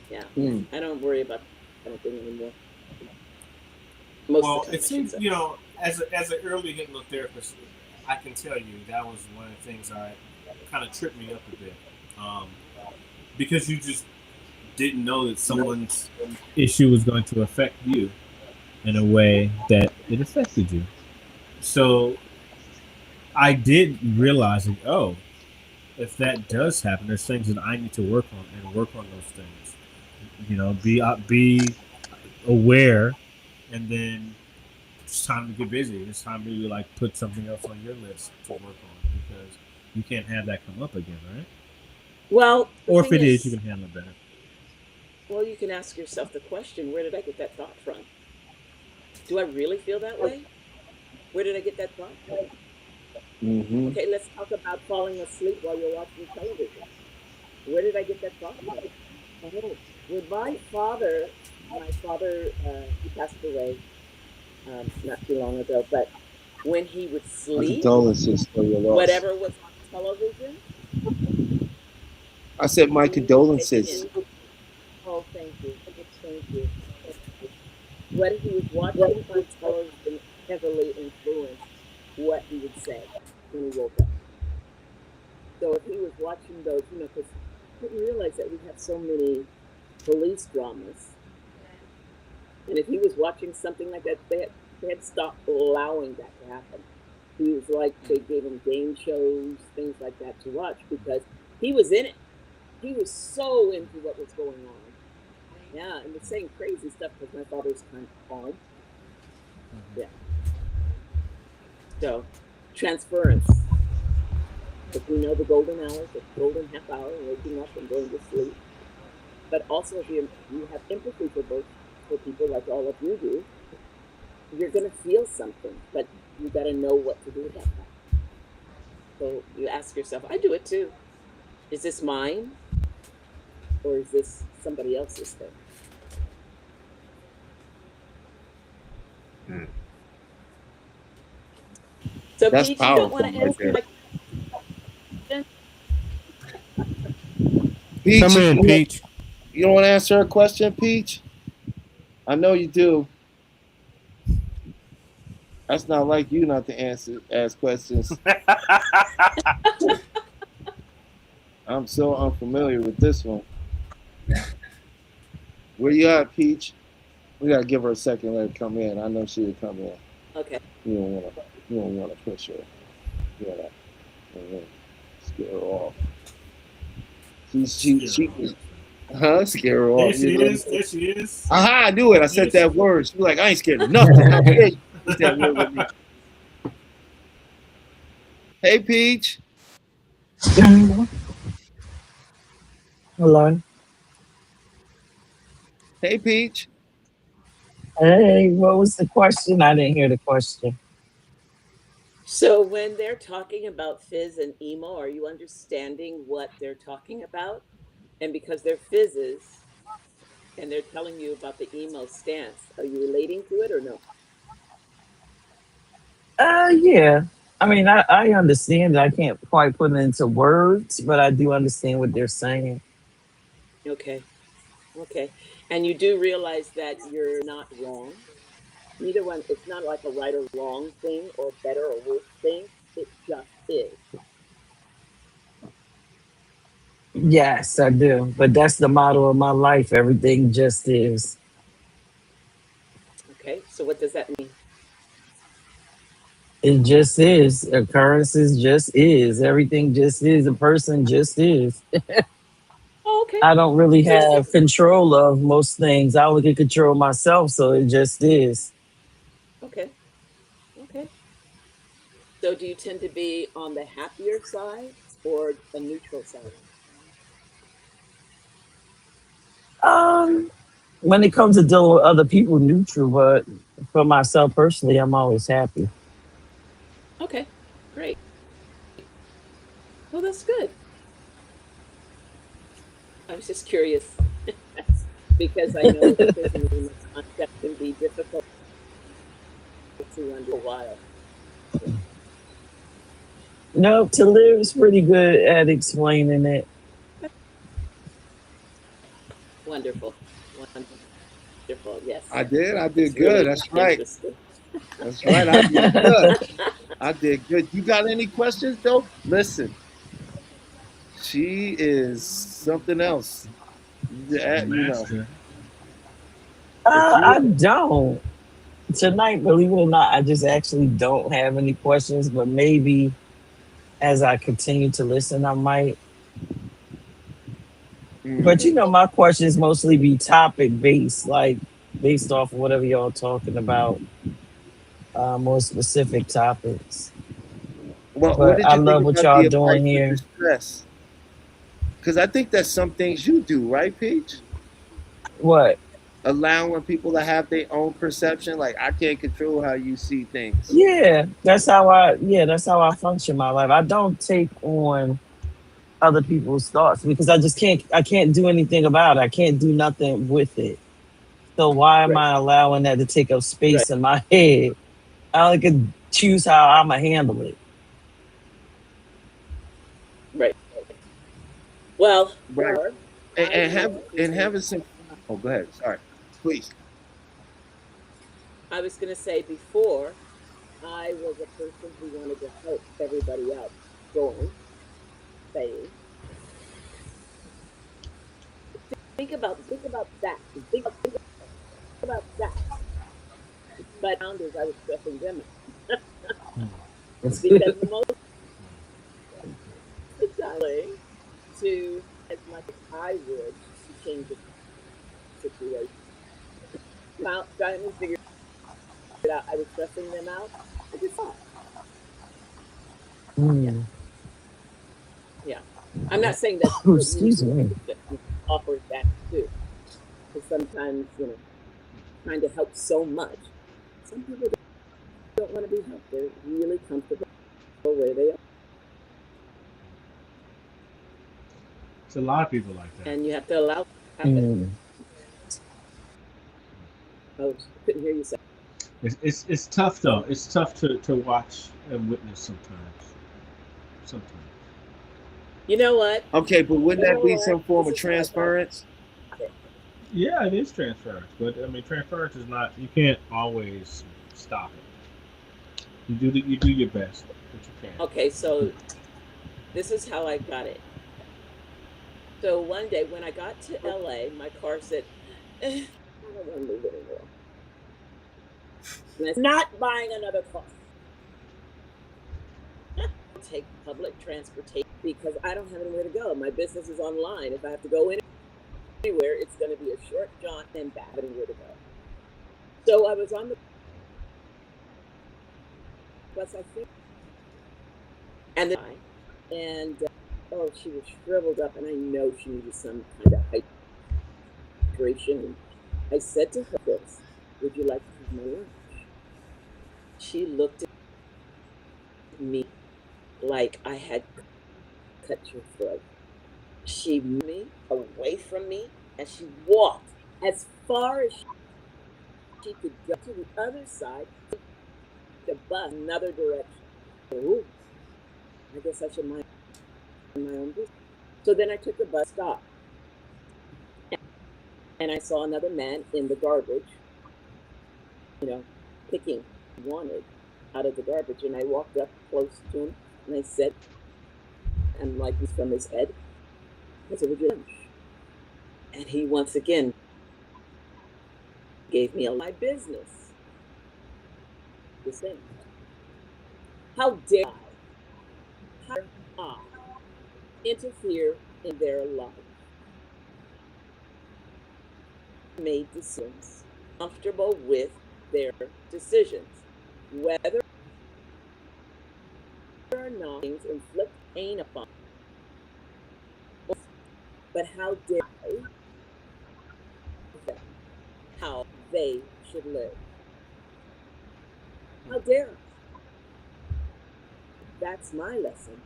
Yeah. I don't worry about that kind of thing anymore. Most Well, of the time, it seems, I should say. as an early hypnotherapist, I can tell you that was one of the things that kind of tripped me up a bit. Because you just didn't know that someone's issue was going to affect you in a way that it affected you. So I did realize that, if that does happen, there's things that I need to work on and work on those things. Be aware, and then it's time to get busy. It's time to put something else on your list to work on, because you can't have that come up again, right? Well, Or if it is, you can handle it better. Well, you can ask yourself the question, where did I get that thought from? Do I really feel that way? Where did I get that thought from? Mm-hmm. Okay, let's talk about falling asleep while you're watching television. Where did I get that thought from? Oh, with my father, he passed away not too long ago, but when he would sleep, Condolences for your loss. whatever was on television, I said my condolences. oh, thank you. What he was watching on television heavily influenced what he would say when he woke up. So if he was watching those, because I didn't realize that we have so many police dramas. And if he was watching something like that, they had stopped allowing that to happen. He was they gave him game shows, things like that to watch, because he was in it. He was so into what was going on. Yeah, and was saying crazy stuff because my father was kind of calm. Yeah. So, transference. If we know the golden hours, the golden half hour, waking up and going to sleep. But also, if you have empathy for people like all of you do, you're going to feel something, but you got to know what to do about that. So you ask yourself, I do it too. Is this mine? Or is this somebody else's thing? So That's Peach, you don't want powerful to answer right my Peach, Come in, Peach. You don't want to answer a question, Peach? I know you do. That's not like you not to ask questions. I'm so unfamiliar with this one. Where you at, Peach? We gotta give her a second, let her come in. I know she would come in. Okay. You don't wanna push her. You wanna scare her off. She scare her off. There she is. Aha, I knew it. I said that word. She was like, I ain't scared of nothing. How dare you use that word with me? Hey, Peach. Hello. Hey, Peach. Hey, what was the question? I didn't hear the question. So when they're talking about Fizz and Emo, are you understanding what they're talking about? And because they're fizzes and they're telling you about the emo stance, are you relating to it or no? Yeah. I mean, I understand it. I can't quite put it into words, but I do understand what they're saying. Okay. Okay. And you do realize that you're not wrong. Neither one, it's not like a right or wrong thing or better or worse thing. It just is. Yes, I do. But that's the motto of my life. Everything just is. Okay. So what does that mean? It just is. Occurrences just is. Everything just is. A person just is. Oh, okay. I don't really So does have it, control of most things. I only can control myself, so it just is. okay. Okay. So do you tend to be on the happier side or a neutral side? Um, when it comes to dealing with other people, neutral, but for myself personally, I'm always happy. Okay. Great. Well, that's good. I was just curious because I know the prison concept can be difficult to under a while. No, to live's pretty good at explaining it. Wonderful. Wonderful. Yes. I did It's good. really That's right. interesting. That's right. I did good. I did good. You got any questions though? Listen, she is something else. Yeah, you know. Master. I don't. Tonight, believe it or not, I just actually don't have any questions, but maybe as I continue to listen, I might. But you know, my questions mostly be topic based, like based off of whatever y'all talking about, more specific topics. Well, what But did I you think love what about y'all the advice doing with here. the stress? Because I think that's some things you do, right, Peach? What? Allowing people to have their own perception. Like I can't control how you see things. Yeah, that's how I function my life. I don't take on other people's thoughts because I can't do anything about it. I can't do nothing with it. So why am Right. I allowing that to take up space Right. in my head? I only can choose how I'ma handle it. Right. Well, Right. or And having some. Oh, go ahead. Sorry, please. I was going to say before, I was a person who wanted to help everybody out, going, saying. Think about that. Think about that. But founders, I was stressing them out. Because the most time to as much as I would to change the situation. Trying to figure it out. I was stressing them out. I just thought. Mm. Yeah. I'm not saying that's what Excuse me. offers that too. Because sometimes, trying to help so much, some people don't want to be helped. They're really comfortable where they are. It's a lot of people like that. And you have to allow it to happen. Mm. Oh, couldn't hear you say. It's tough though. It's tough to watch and witness sometimes. Sometimes. You know what? Okay, but wouldn't that be some form of transference? Yeah, it is transference, but I mean, transference is not. You can't always stop it. You do your best, but you can't. Okay, so this is how I got it. So one day when I got to LA, my car said, I don't want to move anymore. And I said, not buying another car. Take public transportation because I don't have anywhere to go. My business is online. If I have to go anywhere, it's going to be a short jaunt and back anywhere to go. So I was on the bus, I think, and she was shriveled up, and I know she needed some kind of hydration. And I said to her, "This, would you like to have my lunch?" She looked at me like I had cut your throat. She moved me away from me, and she walked as far as she could go to the other side, the bus another direction. Ooh, I guess I should mind my own business. So then I took the bus stop, and I saw another man in the garbage, picking wanted out of the garbage, and I walked up close to him, and I said, and like this from his head, I said, "Would you lunch?" And he once again gave me my business. The same. How dare I interfere in their life? Made decisions comfortable with their decisions, whether or not things inflict pain upon them. But how dare I them how they should live? How dare I? That's my lesson.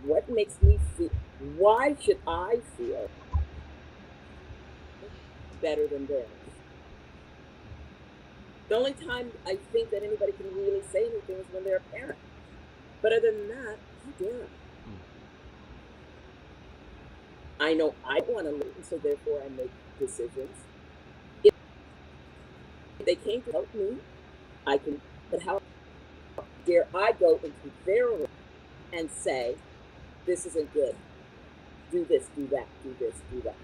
What makes me feel? Why should I feel better than theirs? The only time I think that anybody can really say anything is when they're a parent. But other than that, how dare I know I want to live, so therefore I make decisions. If they came to help me, I can. But how dare I go into their life and say, this isn't good. Do this, do that, do this, do that.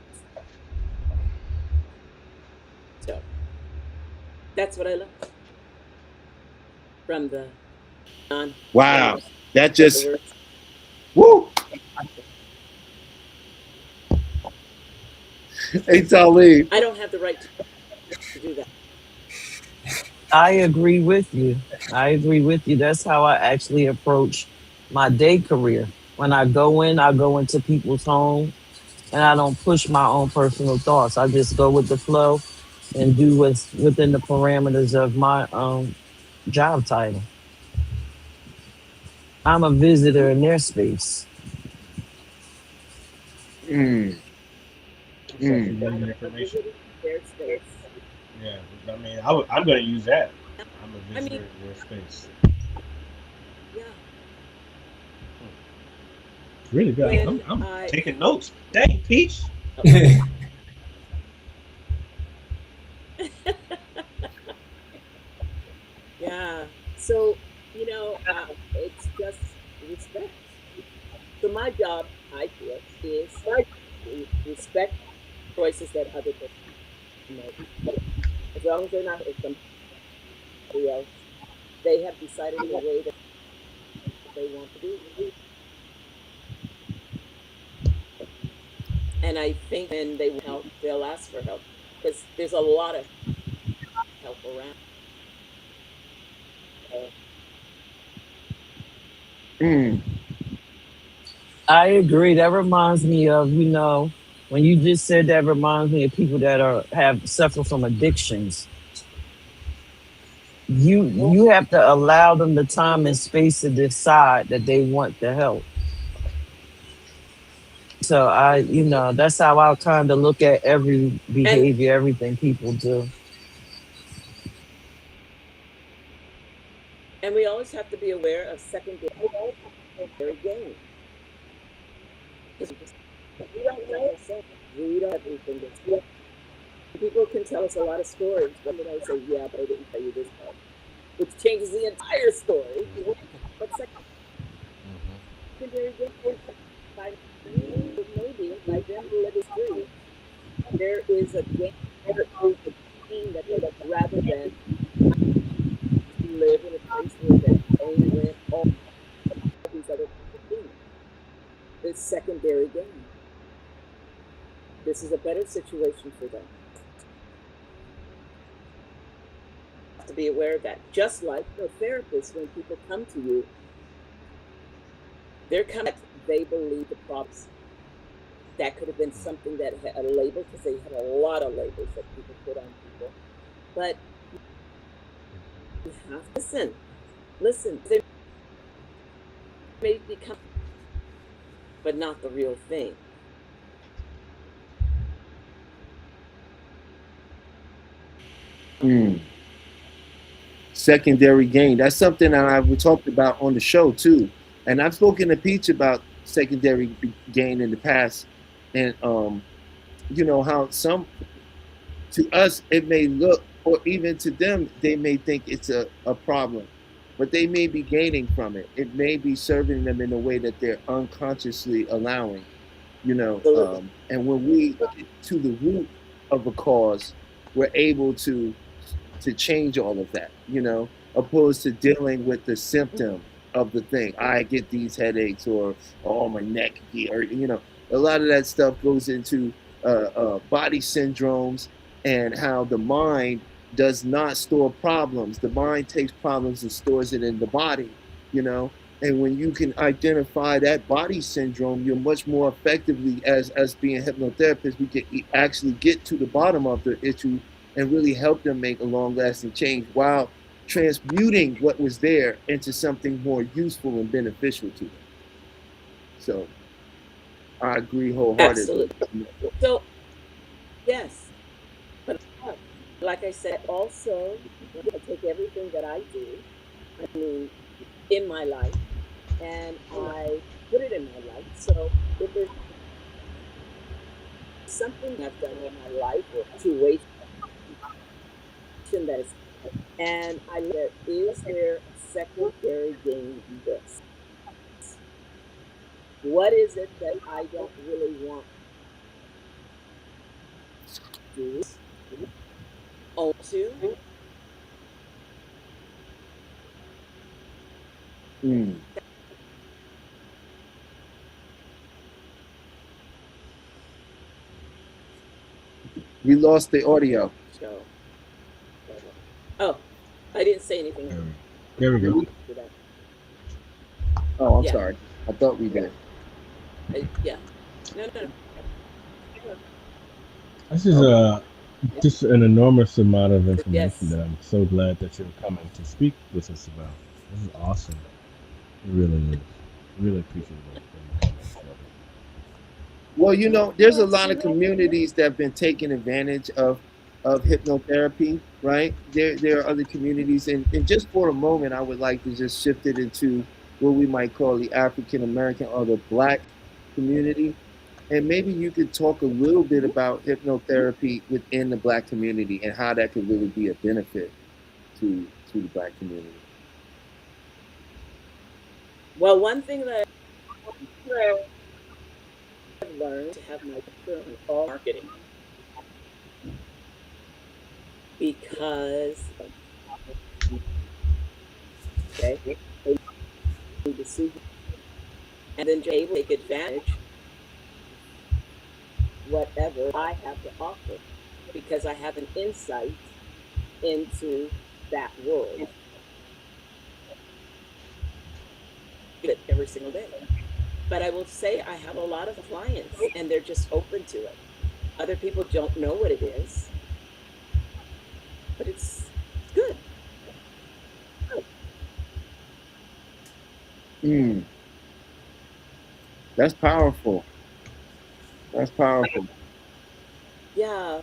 So that's what I learned from the non. Wow. That just, woo. Hey, Talib. I don't have the right to do that. I agree with you. That's how I actually approach my day career. When I go into people's homes, and I don't push my own personal thoughts. I just go with the flow and do what's within the parameters of my job title. I'm a visitor in their space. Such Mm. important information. Their space. Yeah, I mean, I'm going to use that. I'm a I visitor mean, in their space. yeah. Really good. When I'm I taking notes. Dang, Peach. yeah. So, it's just respect. So my job, I feel, is respect choices that other people make. As long as they're not with somebody else, they have decided the way that they want to be. And I think when they want help, they'll ask for help because there's a lot of help around. Mm. I agree. That reminds me of, when you just said that reminds me of people that have suffered from addictions. You have to allow them the time and space to decide that they want the help. So that's how I kind of look at every And behavior, everything people do. we always have to be aware of secondary gain. We don't know ourselves. We don't have everything that's good. People can tell us a lot of stories, but then I say, yeah, but I didn't tell you this part, which changes the entire story. But secondary gain, maybe by them let us free, there is a gain, that they rather than live in a place where they're paying rent, all these other things. It's secondary gain. This is a better situation for them. To be aware of that. Just like a therapist, when people come to you, they're coming, they believe the problems. That could have been something that had a label, because they had a lot of labels that people put on people. But you have to listen. They may become, but not the real thing. Mm. Secondary gain. That's something that I've talked about on the show too. And I've spoken to Peach about secondary gain in the past. And you know how some to us it may look, or even to them, they may think it's a problem. But they may be gaining from it. It may be serving them in a way that they're unconsciously allowing, you know. Absolutely. And when we get to the root of a cause, we're able to change all of that, you know, opposed to dealing with the symptom of the thing. I get these headaches, or oh, my neck here, you know. A lot of that stuff goes into body syndromes, and how the mind does not store problems. The mind takes problems and stores it in the body, you know. And when you can identify that body syndrome, you're much more effectively, as being hypnotherapists, we can actually get to the bottom of the issue and really help them make a long-lasting change while transmuting what was there into something more useful and beneficial to them. So I agree wholeheartedly. Absolutely. So, yes. But like I said, also, I take everything that I do, I mean, in my life, and I put it in my life. So if there's something I've done in my life or situation that is, and I look at, is there a secondary gain in this? What is it that I don't really want to do? Own to? Mm. We lost the audio. So, oh, I didn't say anything. There we go. For that. Oh, I'm Yeah. sorry. I thought we did. Yeah. No. This is just an enormous amount of information Yes. that I'm so glad that you're coming to speak with us about. This is awesome. It really is. Really appreciate it. Well, you know, there's a lot of communities that have been taking advantage of hypnotherapy, right? There are other communities, and just for a moment, I would like to just shift it into what we might call the African American or the Black community. And maybe you could talk a little bit about hypnotherapy within the Black community and how that could really be a benefit to the Black community. Well, one thing that I've learned to have my picture on all marketing, because okay, the decision, and then able to take advantage whatever I have to offer, because I have an insight into that world every single day. But I will say I have a lot of clients and they're just open to it. Other people don't know what it is, but it's good. Mm. That's powerful. That's powerful. Yeah.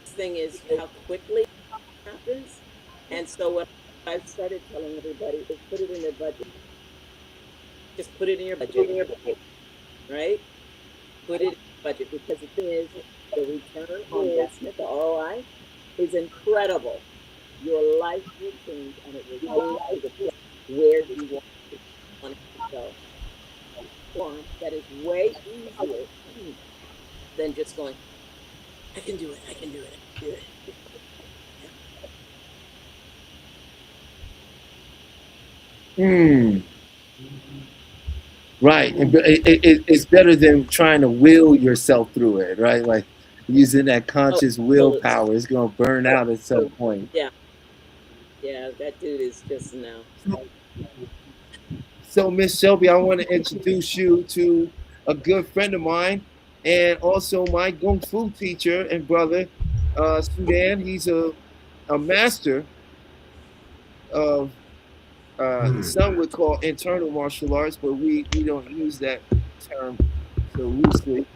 Thing is how quickly it happens. And so what I've started telling everybody is put it in their budget. Just put it in your budget. Right? Put it in your budget, because the thing is, the return on investment, the ROI, is incredible. Your life will change, and it will go to the place where you want to go. One that is way easier than just going, I can do it, I can do it, I can do it. Mm. Right. And it's better than trying to will yourself through it, right? Like using that conscious willpower. It's going to burn out at some point. Yeah. Yeah, that dude is just now. So, Miss Shelby, I want to introduce you to a good friend of mine and also my Kung Fu teacher and brother, Sudan. He's a master of some would call internal martial arts, but we don't use that term so loosely.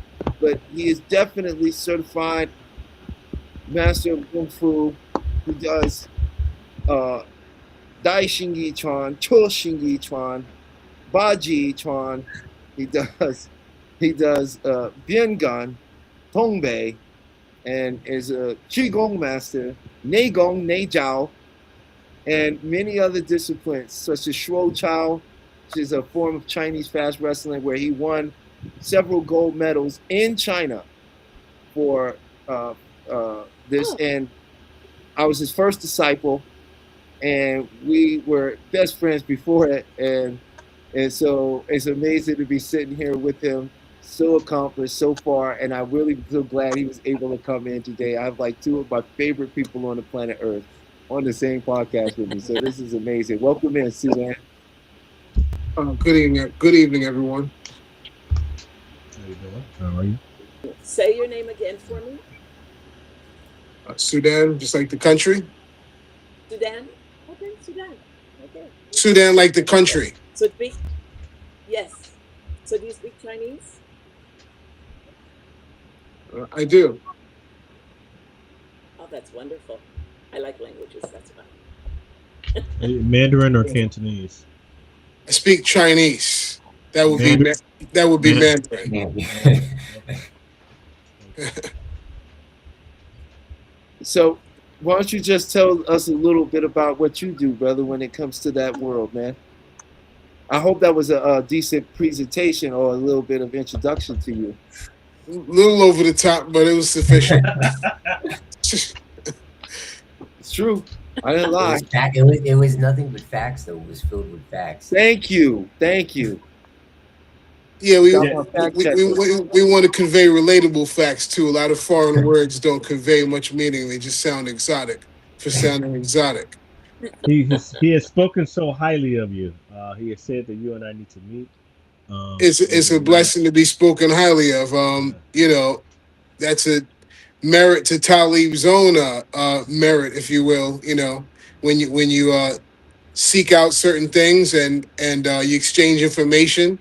But he is definitely certified master of Kung Fu. He does Dai Shingi Chuan, Cho Shingi Chuan, Baji Chuan. He does Biangan, Tongbei, and is a Qigong master, Neigong, Neijiao, and many other disciplines such as Shuo Chao, which is a form of Chinese fast wrestling where he won several gold medals in China for this. And I was his first disciple, and we were best friends before it. And so it's amazing to be sitting here with him, so accomplished so far. And I really feel glad he was able to come in today. I have like two of my favorite people on the planet Earth on the same podcast with me. So this is amazing. Welcome in, Suzanne. Good evening, everyone. How you doing? How are you? Say your name again for me. Sudan, just like the country. Sudan? Okay, Sudan. Okay. Sudan, like the country. So speak. Yes. So do you speak Chinese? I do. Oh, that's wonderful. I like languages. That's fun. Mandarin or Cantonese? I speak Chinese. That would be Mandarin. So why don't you just tell us a little bit about what you do, brother, when it comes to that world, man? I hope that was a decent presentation or a little bit of introduction to you. A little over the top, but it was sufficient. It's true. I didn't lie. It was nothing but facts, though. It was filled with facts. Thank you. Yeah, we want to convey relatable facts too. A lot of foreign words don't convey much meaning. They just sound exotic for sounding exotic. He has spoken so highly of you. He has said that you and I need to meet. It's a blessing to be spoken highly of. You know, that's a merit to Talib's own merit, if you will. You know, when you seek out certain things and you exchange information.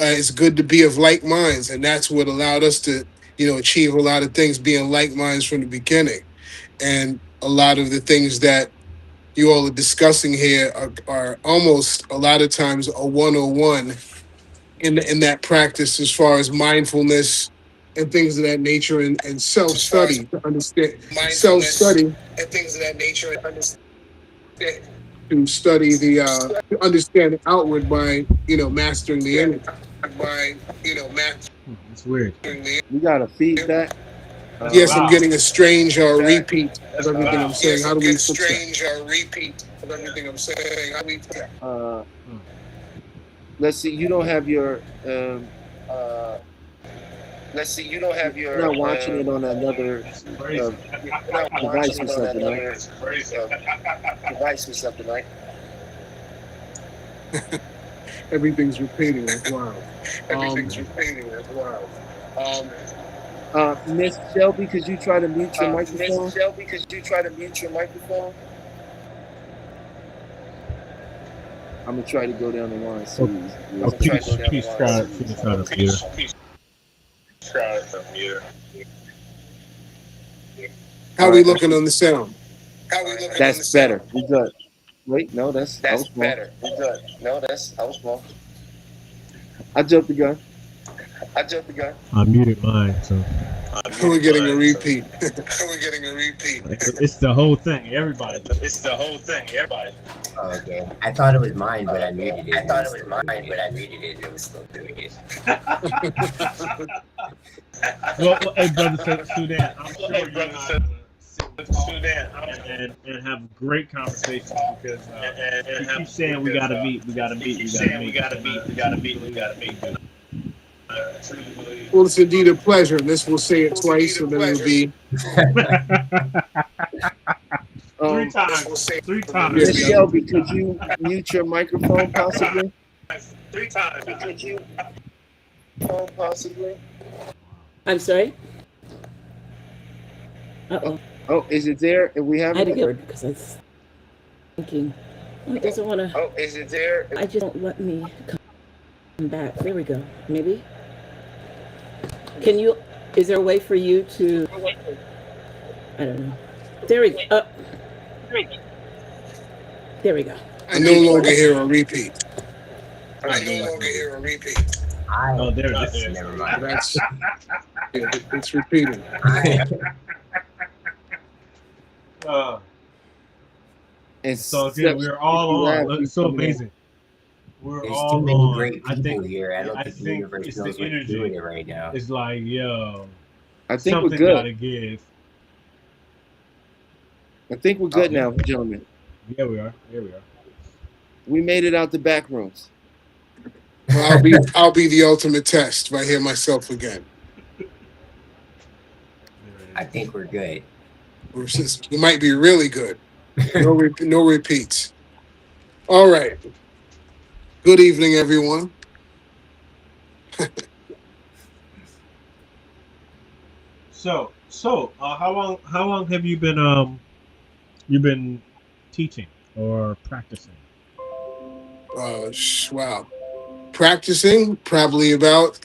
It's good to be of like minds, and that's what allowed us to, achieve a lot of things, being like minds from the beginning. And a lot of the things that you all are discussing here are almost a lot of times a 101 in that practice, as far as mindfulness and things of that nature, and self-study to understand self-study and things of that nature, and understand. To study to understand the outward by mastering the inward. It's weird. You got a feedback? Yes, I'm getting a strange repeat of everything I'm saying. How do we fix that? Strange repeat of everything I'm saying. How do we? Let's see. You don't have your. Let's see. You don't have your. You're not watching it on another device or something, right? Device or something, right? Everything's repeating. It's wild. Miss Shelby, could you try to mute your microphone? Miss Shelby, could you try to mute your microphone? I'm gonna try to go down the line. Please try to mute. How are we looking on the sound? That's better. We good. Wait, no, that's better. We good. No, I was wrong. I jumped the gun. I muted mine, so. We're getting a repeat. It's the whole thing. Everybody. Okay. I thought it was mine, but I muted it. It was still doing it. Well, hey, brother Sudan, I'm sure you and have great conversations because you keep saying we gotta meet. Well, it's indeed a pleasure. This will say it twice, and then it'll be 3 times. Miss Shelby, could you mute your microphone possibly? 3 times. Could you? Possibly. I'm sorry. Uh-oh. Oh, is it there? If we have I had to it. get word because I was thinking. Oh, it doesn't want to. Oh, is it there? I just don't let me come back. There we go. Maybe. Can you? Is there a way for you to? I don't know. There we go. There we go. I no longer hear a repeat. I Oh, there it is. never mind. That's it's repeating. Uh, And so again, we're all on. It's so amazing. We're There's all too many on. great I people think here. I don't I think the think universe it's knows the what's doing energy. it right now. It's like, yo, I think we're something good. gotta give. I think we're good now, gentlemen. Yeah, we are. Here we are. We made it out the back rooms. Well, I'll be the ultimate test if I hear myself again. I think we're good. We might be really good. No repeats. All right. Good evening, everyone. So, how long have you been teaching or practicing? Wow. Practicing probably about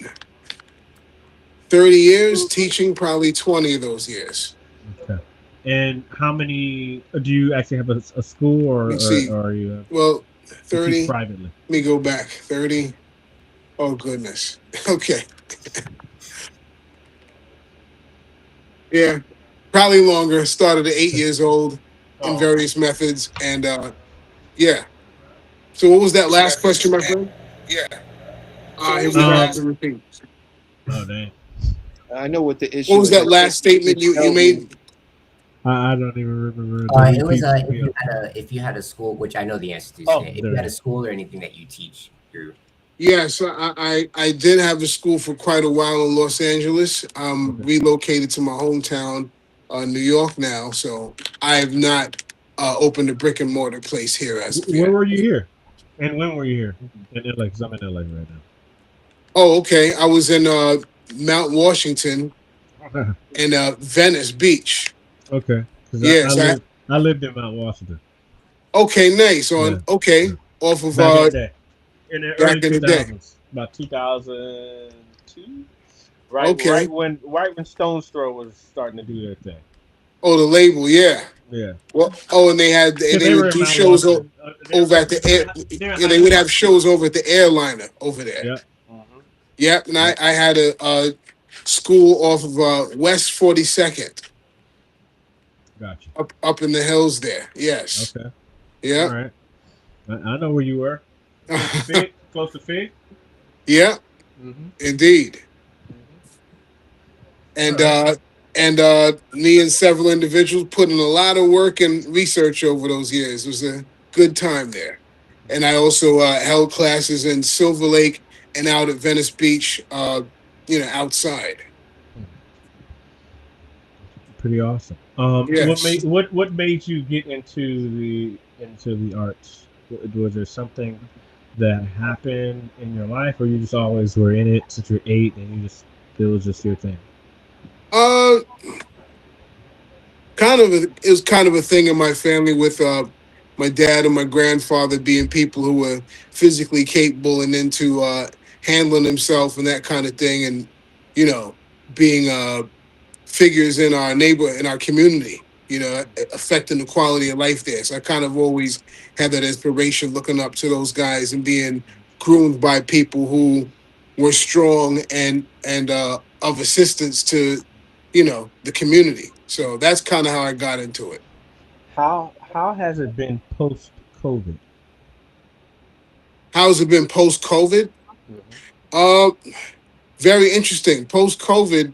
30 years. Teaching probably 20 of those years. Okay. And how many do you actually have a school, or Let's see. are you Well, you teach 30. privately? Let me go back. 30. Oh, goodness. Okay. Yeah. Probably longer. Started at 8 years old in Oh, various methods. And yeah. So what was that last question, my friend? Yeah. Here we go. I have to repeat. oh dang. I know what the issue What was is. that last statement you made? I don't even remember. It was if you had a school, which I know the answer to. Oh, If there you it had a is. school or anything that you teach through. Yeah, so I did have a school for quite a while in Los Angeles. Relocated to my hometown, New York now. So I have not opened a brick and mortar place here as of Where yet. were you here? And when were you here? In LA, because I'm in LA right Oh, okay. I was in Mount Washington now. and Venice Beach. Okay. 'Cause Yes. I lived in Mount Washington. Okay, nice. Yeah. Off of Back in the day. In the back early in the day. 2000s. About 2002. Right, Okay. right when Stone's Throw was starting to do their thing. Oh, the label, yeah. Yeah. Well, and they 'Cause would were in do Mount shows Washington. over at the air. They're in Yeah, they High would Point. have shows over at the airliner over there. Yeah. Yep, and I had a school off of West 42nd Gotcha. up in the hills there. Yes. Okay. All Yeah. right. I know where you were. Close to Fig. Yeah, Mm-hmm. indeed. And me and several individuals put in a lot of work and research over those years. It was a good time there. And I also held classes in Silver Lake and out at Venice Beach, outside. Pretty awesome. Yes. What made you get into the arts? Was there something that happened in your life, or you just always were in it since you're 8 and it was just your thing? It was kind of a thing in my family with my dad and my grandfather being people who were physically capable and into handling themselves and that kind of thing, and being figures in our community, affecting the quality of life there. So I kind of always had that inspiration, looking up to those guys and being groomed by people who were strong and of assistance to the community. So that's kind of how I got into it. How has it been post COVID? How's it been post COVID? Very interesting. Post COVID,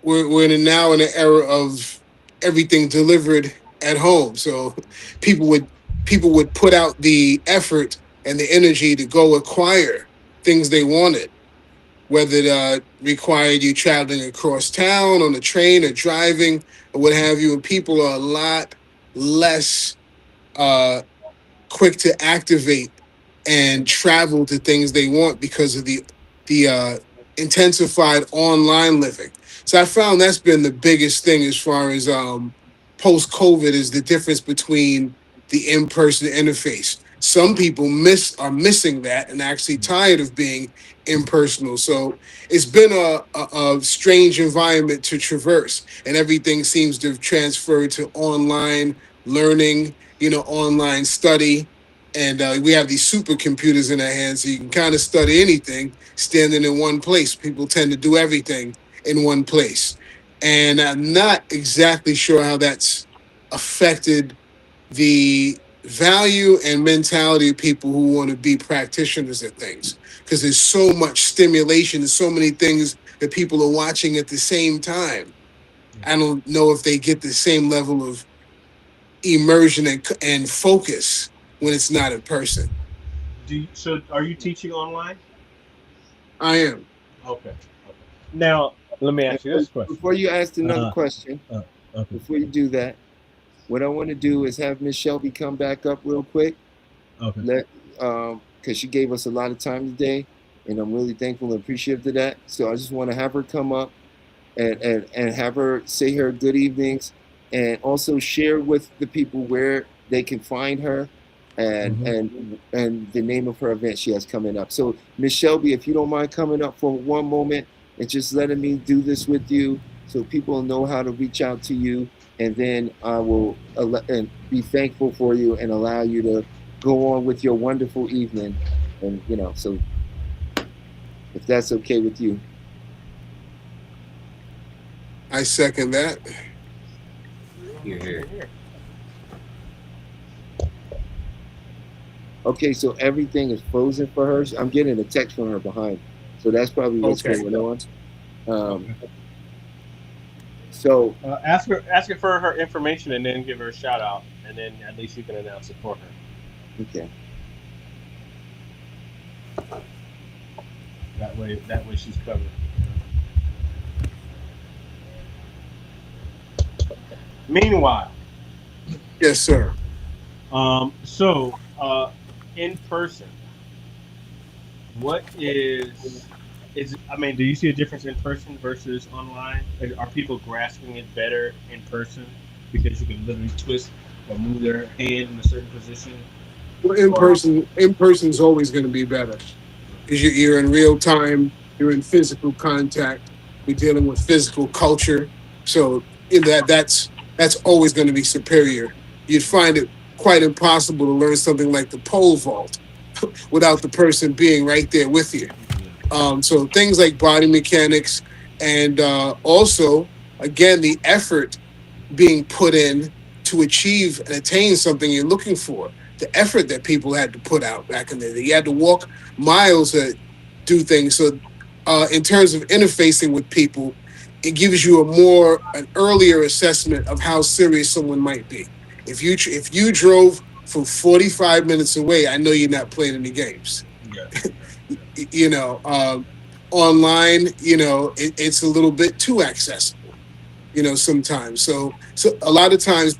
we're now in an era of everything delivered at home. So people would put out the effort and the energy to go acquire things they wanted, whether it required you traveling across town on a train or driving or what have you. And people are a lot less quick to activate and travel to things they want because of the intensified online living. So I found that's been the biggest thing as far as post-COVID is the difference between the in-person interface. some people are missing that and actually tired of being impersonal. So it's been a strange environment to traverse, and everything seems to have transferred to online learning, online study. And we have these supercomputers in our hands, so you can kind of study anything standing in one place. People tend to do everything in one place. And I'm not exactly sure how that's affected the value and mentality of people who want to be practitioners at things, because there's so much stimulation and so many things that people are watching at the same time. I don't know if they get the same level of immersion and focus when it's not in person. So are you teaching online? I am. Okay. Now, let me ask you this question. Before you ask another question, Okay. before you do that, what I want to do is have Miss Shelby come back up real quick. Okay. Because she gave us a lot of time today, and I'm really thankful and appreciative of that. So I just want to have her come up and have her say her good evenings, and also share with the people where they can find her and the name of her event she has coming up. So Miss Shelby, if you don't mind coming up for one moment and just letting me do this with you so people know how to reach out to you, and then I will and be thankful for you and allow you to go on with your wonderful evening. And so if that's okay with you. I second that. You're here. Okay, so everything is frozen for her. I'm getting a text from her behind, so that's probably what's going on. So ask her for her information and then give her a shout out, and then at least you can announce it for her. Okay. That way she's covered. Meanwhile, yes, sir. So in person, what is I mean, do you see a difference in person versus online? Are people grasping it better in person because you can literally twist or move their hand in a certain position? Well, in person is always going to be better, because you're in real time, you're in physical contact, you're dealing with physical culture. So that's always going to be superior. You'd find it quite impossible to learn something like the pole vault without the person being right there with you. So things like body mechanics, and also, again, the effort being put in to achieve and attain something you're looking for. The effort that people had to put out back in the day. You had to walk miles to do things. So in terms of interfacing with people, it gives you an earlier assessment of how serious someone might be. If you drove from 45 minutes away, I know you're not playing any games. Yeah. Online, it's a little bit too accessible, sometimes. So a lot of times,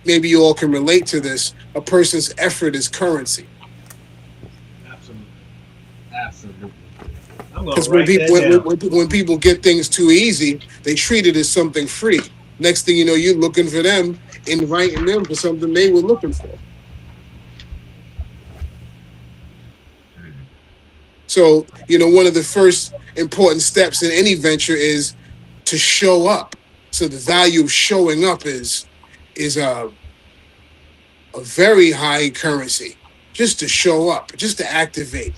maybe you all can relate to this. A person's effort is currency. Absolutely. Because when people get things too easy, they treat it as something free. Next thing you know, you're looking for them, inviting them for something they were looking for. So, one of the first important steps in any venture is to show up. So the value of showing up is a very high currency. Just to show up, just to activate,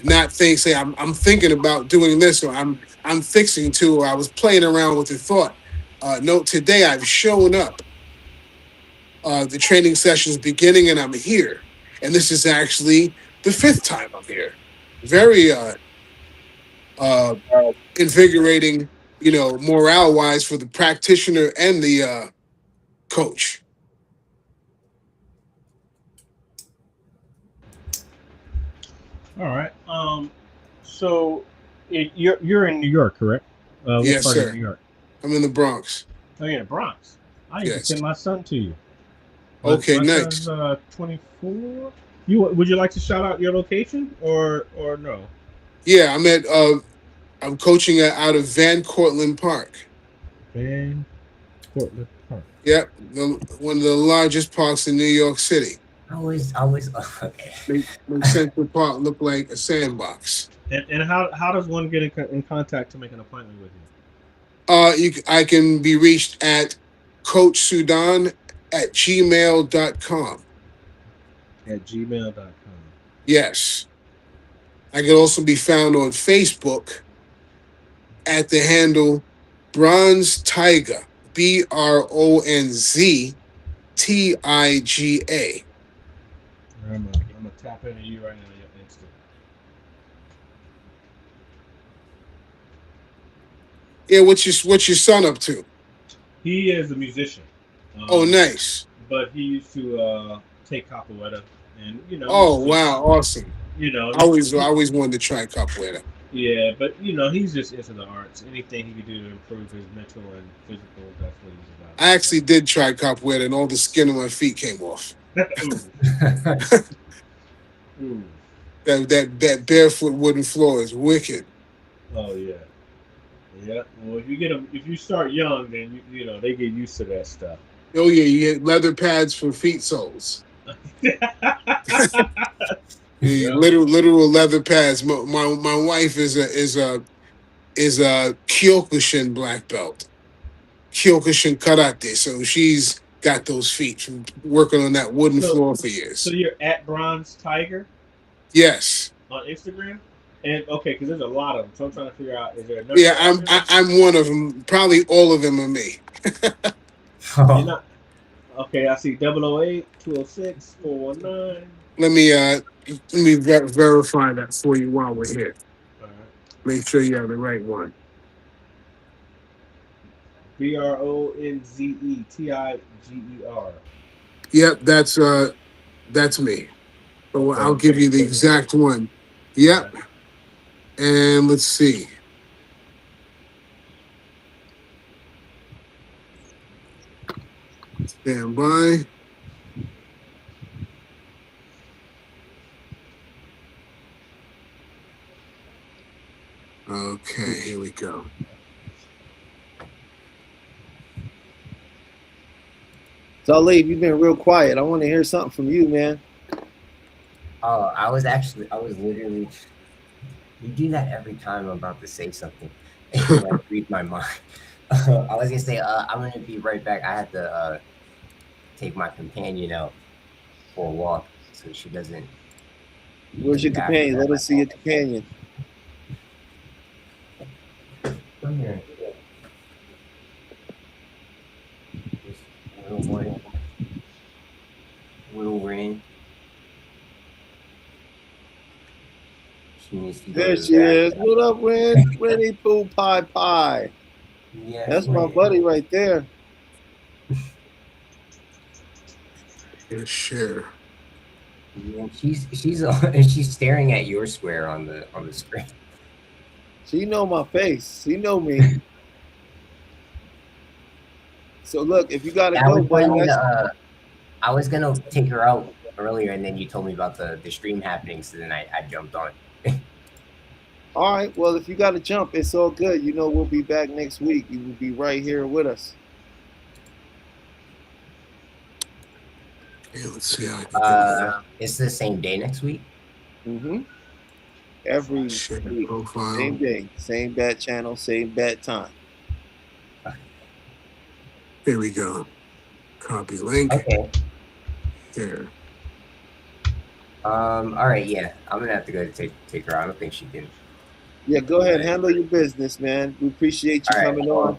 not say I'm thinking about doing this, or I'm fixing to, or I was playing around with the thought. No, today I've shown up. The training session's beginning and I'm here, and this is actually the 5th time I'm here. Very invigorating, morale-wise for the practitioner and the coach. All right. So you're in New York, correct? Yes, what part sir. Of New York? I'm in the Bronx. Oh, you're in the Bronx. I need to send my son to you. Okay, my nice. Son's 24. Would you like to shout out your location or no? Yeah, I'm coaching out of Van Cortlandt Park. Van Cortlandt Park. Yep, one of the largest parks in New York City. I was okay. Make Central Park look like a sandbox. And how does one get in contact to make an appointment with you? I can be reached at coachsudan@gmail.com. At gmail.com. Yes. I can also be found on Facebook at the handle Bronze Tiger, BronzTiga. I'm gonna tap into you right now on your Insta. Yeah, what's your son up to? He is a musician. Oh, nice. But he used to take capoeira, and Oh, wow, awesome. you know, I always wanted to try capoeira. yeah, but he's just into the arts. Anything he could do to improve his mental and physical, that's what he's about. I actually did try capoeira, and all the skin on my feet came off. Ooh. That barefoot wooden floor is wicked. Oh yeah, yeah. Well, if you start young, then you know they get used to that stuff. Oh yeah, you get leather pads for feet soles. Yeah. Literal leather pads. My wife is a Kyokushin black belt, Kyokushin karate. So she's got those feet from working on that wooden floor for years. So you're at Bronze Tiger Yes. on Instagram, and okay, because there's a lot of them. So I'm trying to figure out is there a number? Yeah, I'm one of them. Probably all of them are me. You're not. Okay, I see 008, 206, 419. Let me verify that for you while we're here. All right. Make sure you have the right one. BronzeTiger. Yep, that's me. So I'll give you the exact one. Yep. And let's see. Stand by. Okay, here we go. Talib, you've been real quiet. I want to hear something from you, man. Oh, I was literally. You do that every time I'm about to say something. You like read my mind. I was gonna say, I'm gonna be right back. I have to take my companion out for a walk so she doesn't. Where's your companion? Let us see your companion. Come here. Little rain. She needs to go There to she the is. bathroom. What up, Ren? Rennie Pooh Pie Pie. Yes, That's my Ren. buddy right there. Yes, sure. Yeah, she's staring at your square on the screen. She know my face. She know me. So look, if you gotta go, buddy. I was gonna take her out earlier, and then you told me about the stream happening, so then I jumped on. All right. Well, if you gotta jump, it's all good. You know, we'll be back next week. You will be right here with us. Yeah, let's see how I can do that. It's the same day next week. Mm-hmm. Every Share week, profile. same day, same bat channel, same bat time. There we go. Copy link. Okay. There. All right. Yeah, I'm gonna have to go to take her out. I don't think she can. Yeah, go ahead, handle your business, man. We appreciate you All right. coming on.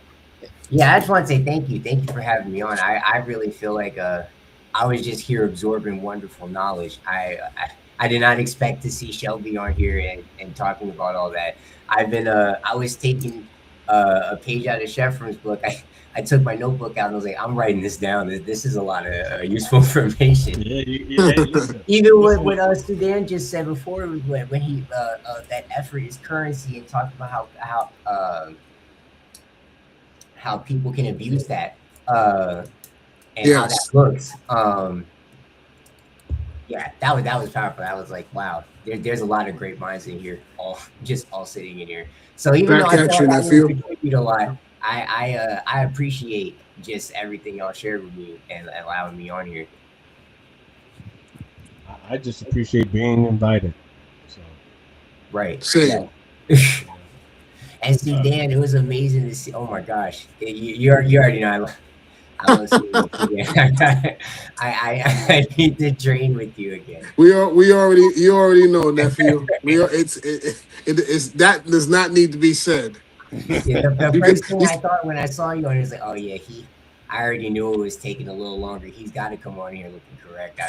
Yeah, I just want to say thank you. Thank you for having me on. I really feel like I was just here absorbing wonderful knowledge. I did not expect to see Shelby on here and talking about all that. I was taking a page out of Sheffrin's book. I took my notebook out and I was like, I'm writing this down. This is a lot of useful information. Even what Sudan just said before, when he that effort is currency, and talked about how people can abuse that and how that looks. Yeah, that was powerful. I was like, wow, there's a lot of great minds in here, all sitting in here. So even though I feel like I contribute a lot, I appreciate just everything y'all shared with me and allowing me on here. I just appreciate being invited. So Right. Same. Yeah. And see, Dan, it was amazing to see. Oh my gosh, you already know I love seeing you again. I need to train with you again. We already you already know, nephew. It's that does not need to be said. Yeah, the You first could thing you, I thought when I saw you, I was like, oh yeah, I already knew it was taking a little longer. He's got to come on here looking correct.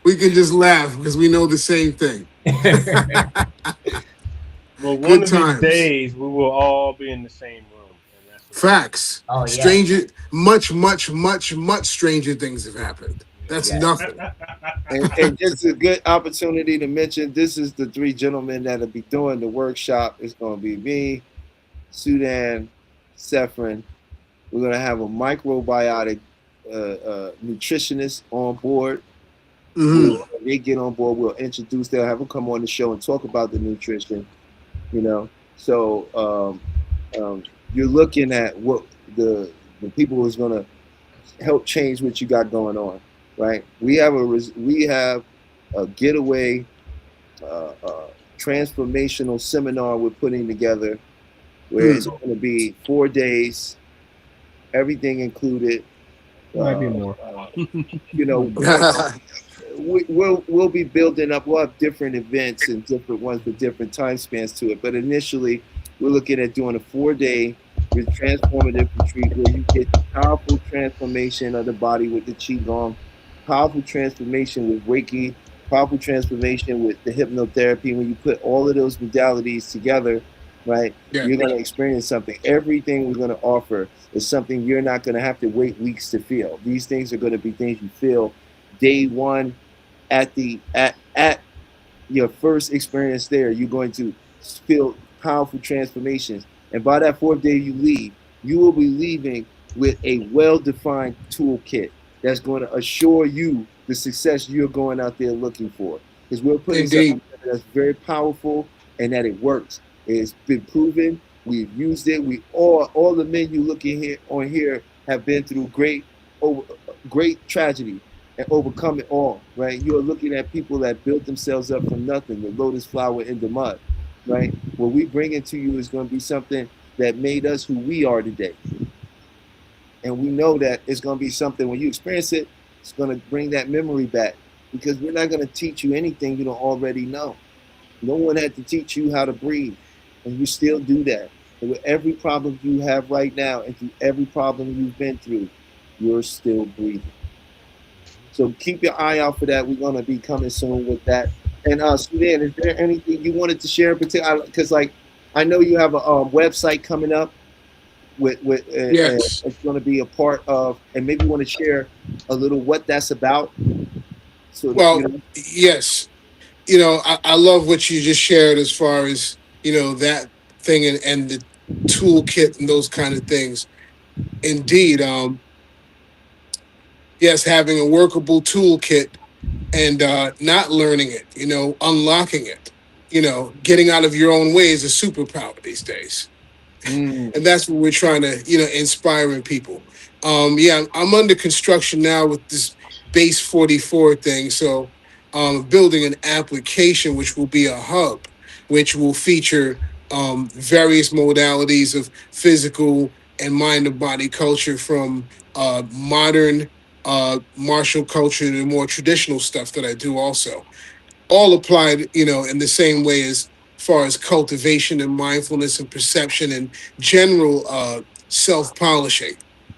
we can just laugh because we know the same thing. well, one Good of these times. days we will all be in the same room, and that's what Facts. Oh yeah. Stranger, much stranger things have happened. That's Yeah. nothing. And just a good opportunity to mention, this is the three gentlemen that'll be doing the workshop. It's going to be me, Sudan, Sephron. We're going to have a microbiotic nutritionist on board. Mhm. When they get on board, they'll have them come on the show and talk about the nutrition, you know. So you're looking at what the people who's going to help change what you got going on, right? We have a getaway transformational seminar we're putting together where it's going to be 4 days, everything included. might be more. You know, we'll be building up. We'll have different events and different ones with different time spans to it. But initially, we're looking at doing a 4-day with transformative retreat where you get powerful transformation of the body with the Qigong, powerful transformation with Reiki, powerful transformation with the hypnotherapy. When you put all of those modalities together, right, you're going to experience something. Everything we're going to offer is something you're not going to have to wait weeks to feel. These things are going to be things you feel day one at your first experience there. You're going to feel powerful transformations. And by that 4th day you leave, you will be leaving with a well-defined toolkit that's going to assure you the success you're going out there looking for. Because we're putting something that's very powerful and that it works. It's been proven. We've used it. We all the men you looking here have been through great tragedy and overcome it all, right? You are looking at people that built themselves up from nothing, the lotus flower in the mud, right? What we bring into you is going to be something that made us who we are today. And we know that it's going to be something, when you experience it, it's going to bring that memory back, because we're not going to teach you anything you don't already know. No one had to teach you how to breathe, and you still do that. And with every problem you have right now and through every problem you've been through, you're still breathing. So keep your eye out for that. We're going to be coming soon with that. And Sudan, is there anything you wanted to share in particular? Because I know you have a website coming up with yes. it's going to be a part of, and maybe you want to share a little what that's about. So well, yes. You know, I love what you just shared as far as, you know, that thing and the toolkit and those kind of things. Indeed, yes, having a workable toolkit and not learning it, you know, unlocking it, you know, getting out of your own way is a superpower these days. And that's what we're trying to, you know, inspiring people. I'm under construction now with this Base 44 thing. So building an application which will be a hub, which will feature various modalities of physical and mind and body culture, from modern martial culture to more traditional stuff that I do also. All applied, you know, in the same way as far as cultivation and mindfulness and perception and general self-polishing.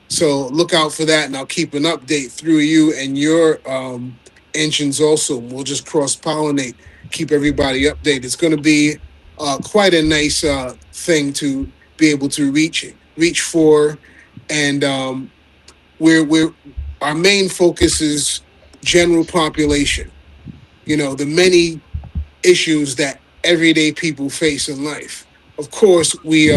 So look out for that, and I'll keep an update through you and your engines also. We'll just cross-pollinate, keep everybody updated. It's going to be quite a nice thing to be able to reach for. And we're our main focus is general population. You know, the many issues that everyday people face in life. Of course, we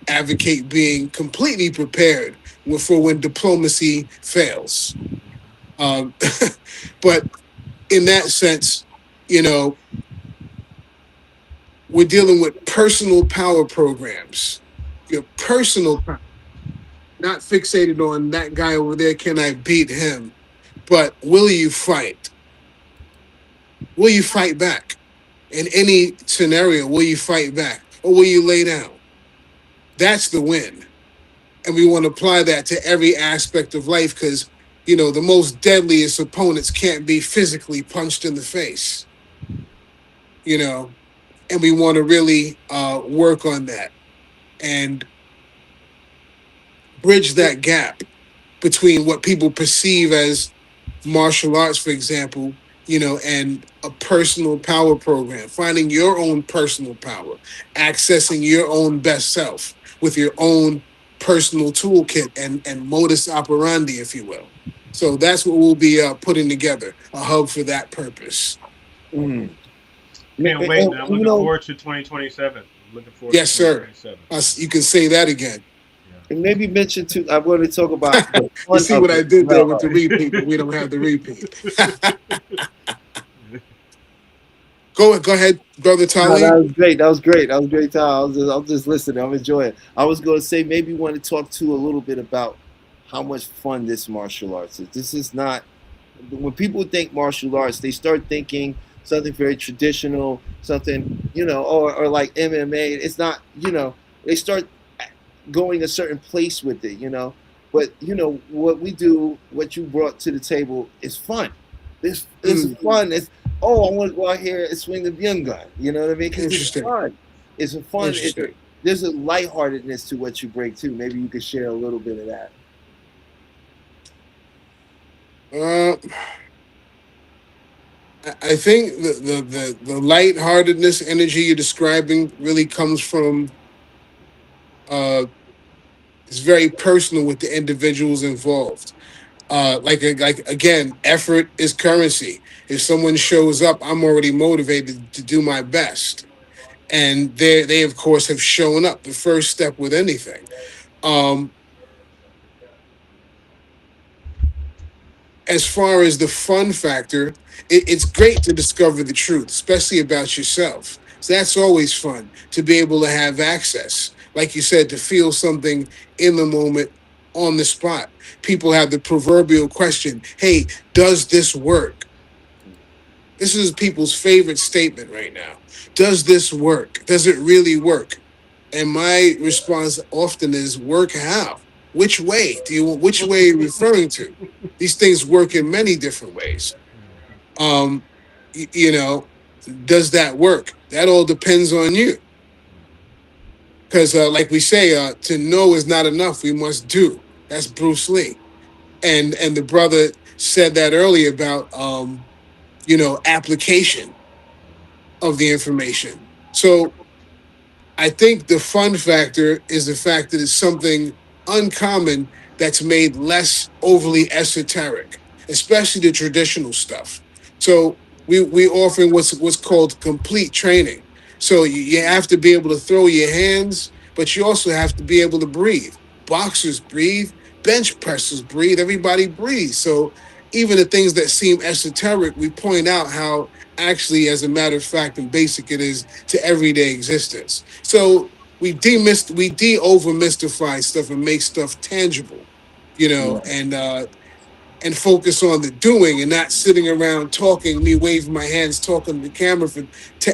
advocate being completely prepared for when diplomacy fails. But in that sense, you know, we're dealing with personal power programs. Your personal power, not fixated on that guy over there, can I beat him? But will you fight? Will you fight back? In any scenario, will you fight back or will you lay down? That's the win. And we want to apply that to every aspect of life because, the most deadliest opponents can't be physically punched in the face, and we want to really work on that and bridge that gap between what people perceive as martial arts, for example, and a personal power program, finding your own personal power, accessing your own best self with your own personal toolkit and modus operandi, if you will. So that's what we'll be putting together, a hub for that purpose. Mm. Can't And- wait, and, man. I'm you looking know, forward to 2027. Looking forward Yes, to sir. 2027. You can say that again. and maybe mention too. I want to talk about the You fun see of what I it. did there Well, with the repeat, but we don't have the repeat. Go ahead, brother no, Talib. that was great. That was great. That was great time. I'm just listening. I'm enjoying it. I was going to say maybe want to talk to a little bit about how much fun this martial arts is. This is not when people think martial arts, they start thinking something very traditional, something or like MMA. It's not. They start going a certain place with it. But what we do, what you brought to the table, is fun. This is fun. It's I want to go out here and swing the young gun. You know what I mean? Because it's Interesting. fun. It's a fun. Interesting. There's a lightheartedness to what you bring too. Maybe you could share a little bit of that. I think the lightheartedness energy you're describing really comes from it's very personal with the individuals involved. Like again, effort is currency. If someone shows up, I'm already motivated to do my best, and they of course have shown up. The first step with anything. As far as the fun factor, it's great to discover the truth, especially about yourself. So that's always fun to be able to have access, like you said, to feel something in the moment, on the spot. People have the proverbial question, hey, does this work? This is people's favorite statement right now. Does this work? Does it really work? And my response often is, work how? Which way? Which way are you referring to? These things work in many different ways. Does that work? That all depends on you. Because like we say, to know is not enough. We must do. That's Bruce Lee. And the brother said that earlier about application of the information. So I think the fun factor is the fact that it's something uncommon that's made less overly esoteric, especially the traditional stuff. So we offer what's called complete training. So you have to be able to throw your hands, but you also have to be able to breathe. Boxers breathe, bench pressers breathe, everybody breathes. So even the things that seem esoteric, we point out how actually, as a matter of fact and basic it is to everyday existence. So we over mystify stuff and make stuff tangible, and focus on the doing and not sitting around talking, me waving my hands, talking to the camera for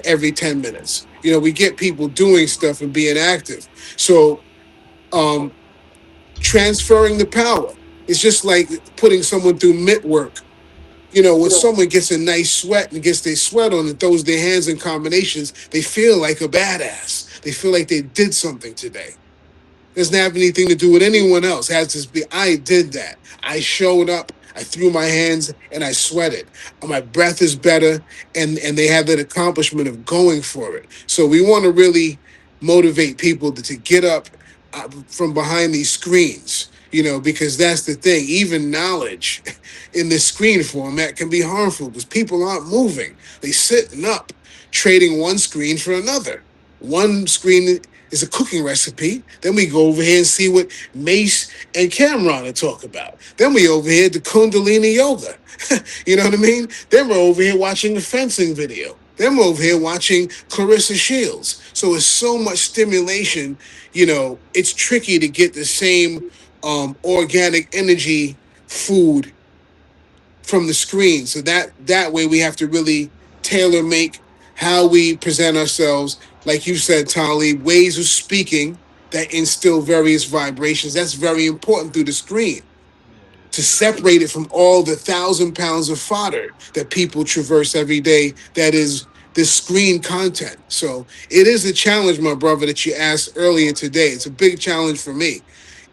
every 10 minutes. We get people doing stuff and being active. So transferring the power is just like putting someone through mitt work. When someone gets a nice sweat and gets their sweat on and throws their hands in combinations, they feel like a badass. They feel like they did something today. Doesn't have anything to do with anyone else. It has to be, I did that. I showed up, I threw my hands, and I sweated. My breath is better, and they have that accomplishment of going for it. So we want to really motivate people to get up from behind these screens, because that's the thing. Even knowledge in this screen format can be harmful because people aren't moving. They sitting up, trading one screen for another. One screen is a cooking recipe. Then we go over here and see what Mace and Cameron are talking about. Then we over here to Kundalini yoga. You know what I mean? Then we're over here watching a fencing video. Then we're over here watching Clarissa Shields. So it's so much stimulation. It's tricky to get the same organic energy food from the screen. So that way we have to really tailor make how we present ourselves. Like you said, Talib, ways of speaking that instill various vibrations. That's very important through the screen to separate it from all the 1,000 pounds of fodder that people traverse every day. That is this screen content. So it is a challenge, my brother, that you asked earlier today. It's a big challenge for me,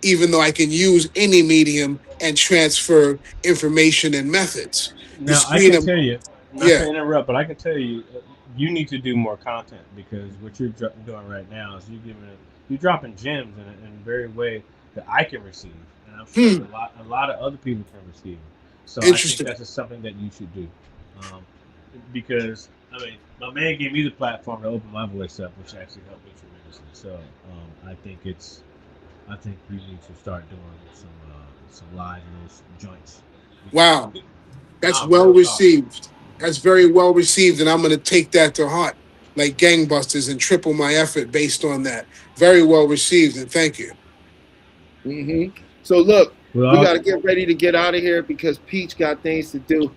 even though I can use any medium and transfer information and methods. The Now I screen, can tell you, not yeah, to interrupt, but I can tell you, you need to do more content because what you're doing right now is you're dropping gems in a very way that I can receive, and I'm sure a lot of other people can receive. So I think interesting. that's just something that you should do, because I mean, my man gave me the platform to open my voice up, which actually helped me tremendously. So I think you need to start doing some live in those joints. Wow, that's Nah, well real talk. received. That's very well received, and I'm going to take that to heart like gangbusters and triple my effort based on that. Very well received, and thank you. So look, we Well, got to get ready to get out of here because Peach got things to do.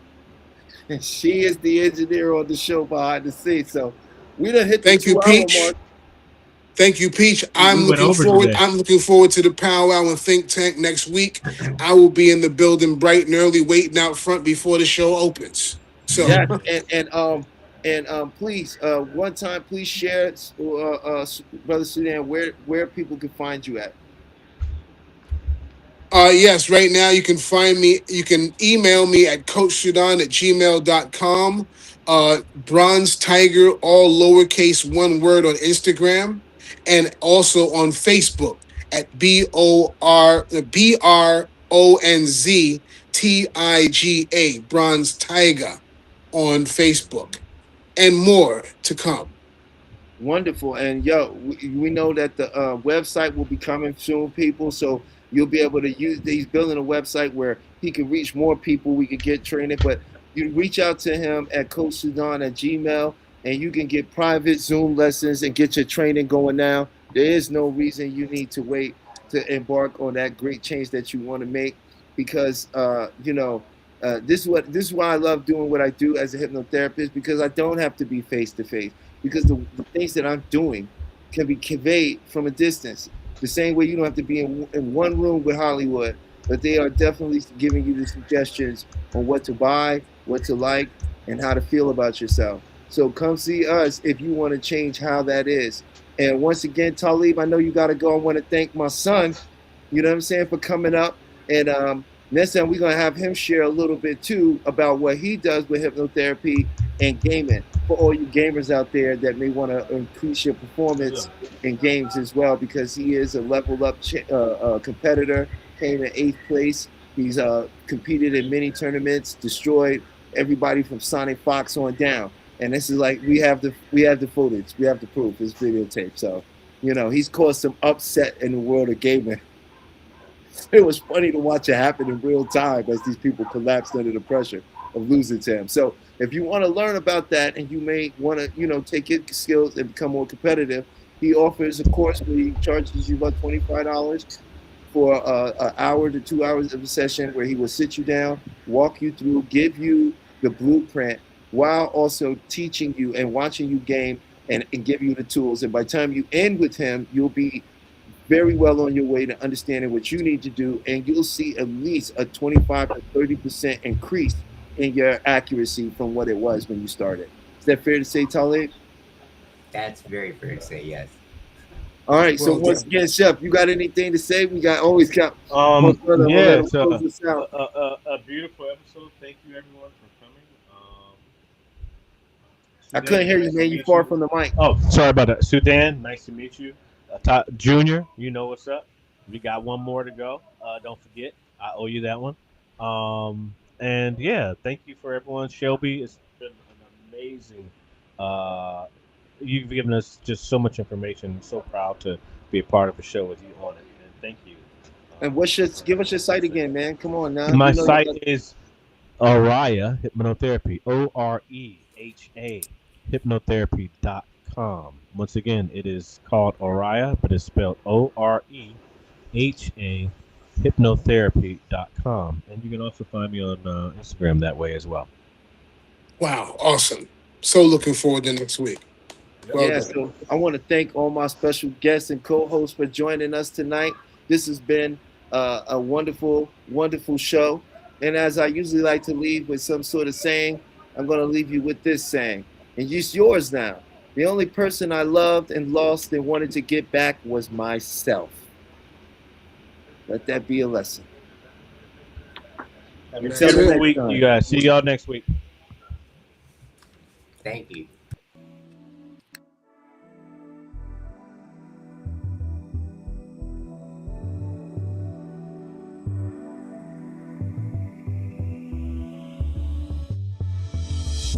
And she is the engineer on the show behind the scenes. So we done hit the Thank you, 2 hour Peach. mark. Thank you, Peach. we went over today. I'm looking forward to the powwow and think tank next week. I will be in the building bright and early, waiting out front before the show opens. So Yeah, and please, one time, please share, Brother Sudan, where people can find you at. yes, right now you can find me, you can email me at coachsudan@gmail.com. Bronze Tiger, all lowercase, one word on Instagram, and also on Facebook at BronzTiga, Bronze Tiger on Facebook, and more to come. Wonderful. And yo, we know that the website will be coming soon, people. So you'll be able to use these, building a website where he can reach more people. We can get training, but you reach out to him at Coach Sudan at Gmail, and you can get private Zoom lessons and get your training going now. There is no reason you need to wait to embark on that great change that you want to make, because this is why I love doing what I do as a hypnotherapist, because I don't have to be face to face, because the things that I'm doing can be conveyed from a distance. The same way you don't have to be in one room with Hollywood, but they are definitely giving you the suggestions on what to buy, what to like, and how to feel about yourself. So come see us if you want to change how that is. And once again, Talib, I know you got to go. I want to thank my son, you know what I'm saying, for coming up. And next time we're going to have him share a little bit too about what he does with hypnotherapy and gaming, for all you gamers out there that may want to increase your performance in games as well, because he is a level up competitor, came in 8th place. He's competed in many tournaments, destroyed everybody from Sonic Fox on down. And this is like, we have the footage, we have the proof, this videotape. So, he's caused some upset in the world of gaming. It was funny to watch it happen in real time as these people collapsed under the pressure of losing to him. So if you want to learn about that, and you may want to, take your skills and become more competitive, he offers a course where he charges you about $25 for an hour to 2 hours of a session, where he will sit you down, walk you through, give you the blueprint, while also teaching you and watching you game, and give you the tools. And by the time you end with him, you'll be very well on your way to understanding what you need to do, and you'll see at least a 25 to 30% increase in your accuracy from what it was when you started. Is that fair to say, Talib? That's very fair to say, yes. All right. So once again, Chef, you got anything to say? We always got. Yeah, it's a beautiful episode. Thank you everyone for coming. I couldn't hear you, man. You far from the mic. Oh, sorry about that. Sudan, nice to meet you. Junior, you know what's up. We got one more to go. Don't forget, I owe you that one. And yeah, thank you for everyone. Shelby, it's been an amazing. You've given us just so much information. I'm so proud to be a part of the show with you on it. And thank you. And give us your site again, man. Come on now. My site is Oreha Hypnotherapy. OREHA Hypnotherapy.com. Once again, it is called Oreha, but it's spelled OREHA Hypnotherapy.com. And you can also find me on Instagram that way as well. Wow, awesome. so looking forward to next week. Well Yeah, done. so I want to thank all my special guests and co-hosts for joining us tonight. This has been a wonderful, wonderful show. And as I usually like to leave with some sort of saying, I'm going to leave you with this saying, and it's yours now. The only person I loved and lost and wanted to get back was myself. Let that be a lesson. Have a Until the beautiful next week, time. you guys. See y'all next week. Thank you.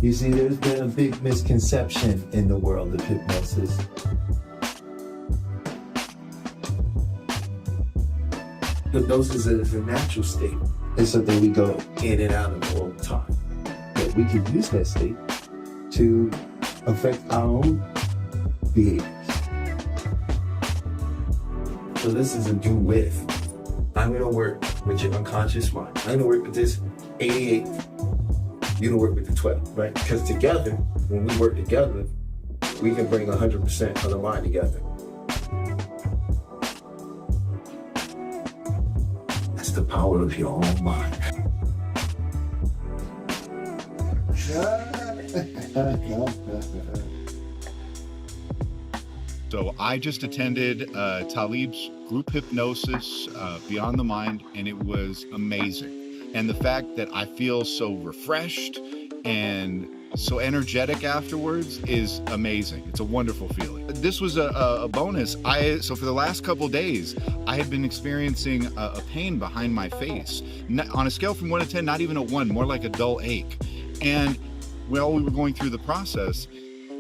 You see, there's been a big misconception in the world of hypnosis. Hypnosis is a natural state. It's something we go in and out of all the time. But we can use that state to affect our own behaviors. So this is a do with. I'm gonna work with your unconscious mind. I'm gonna work with this 88. You're gonna work with the 12, right? Because together, when we work together, we can bring 100% of the mind together. That's the power of your own mind. So I just attended Talib's group hypnosis, Beyond the Mind, and it was amazing. And the fact that I feel so refreshed and so energetic afterwards is amazing. It's a wonderful feeling. This was a bonus. So for the last couple days, I had been experiencing a pain behind my face. On a scale from 1 to 10, not even a 1, more like a dull ache. And while we were going through the process,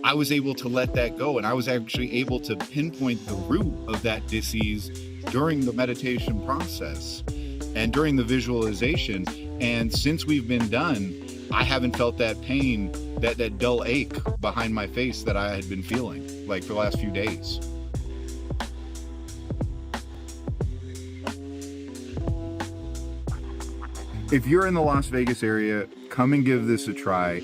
I was able to let that go, and I was actually able to pinpoint the root of that disease during the meditation process and during the visualization. And since we've been done, I haven't felt that pain, that dull ache behind my face that I had been feeling like for the last few days. If you're in the Las Vegas area, come and give this a try.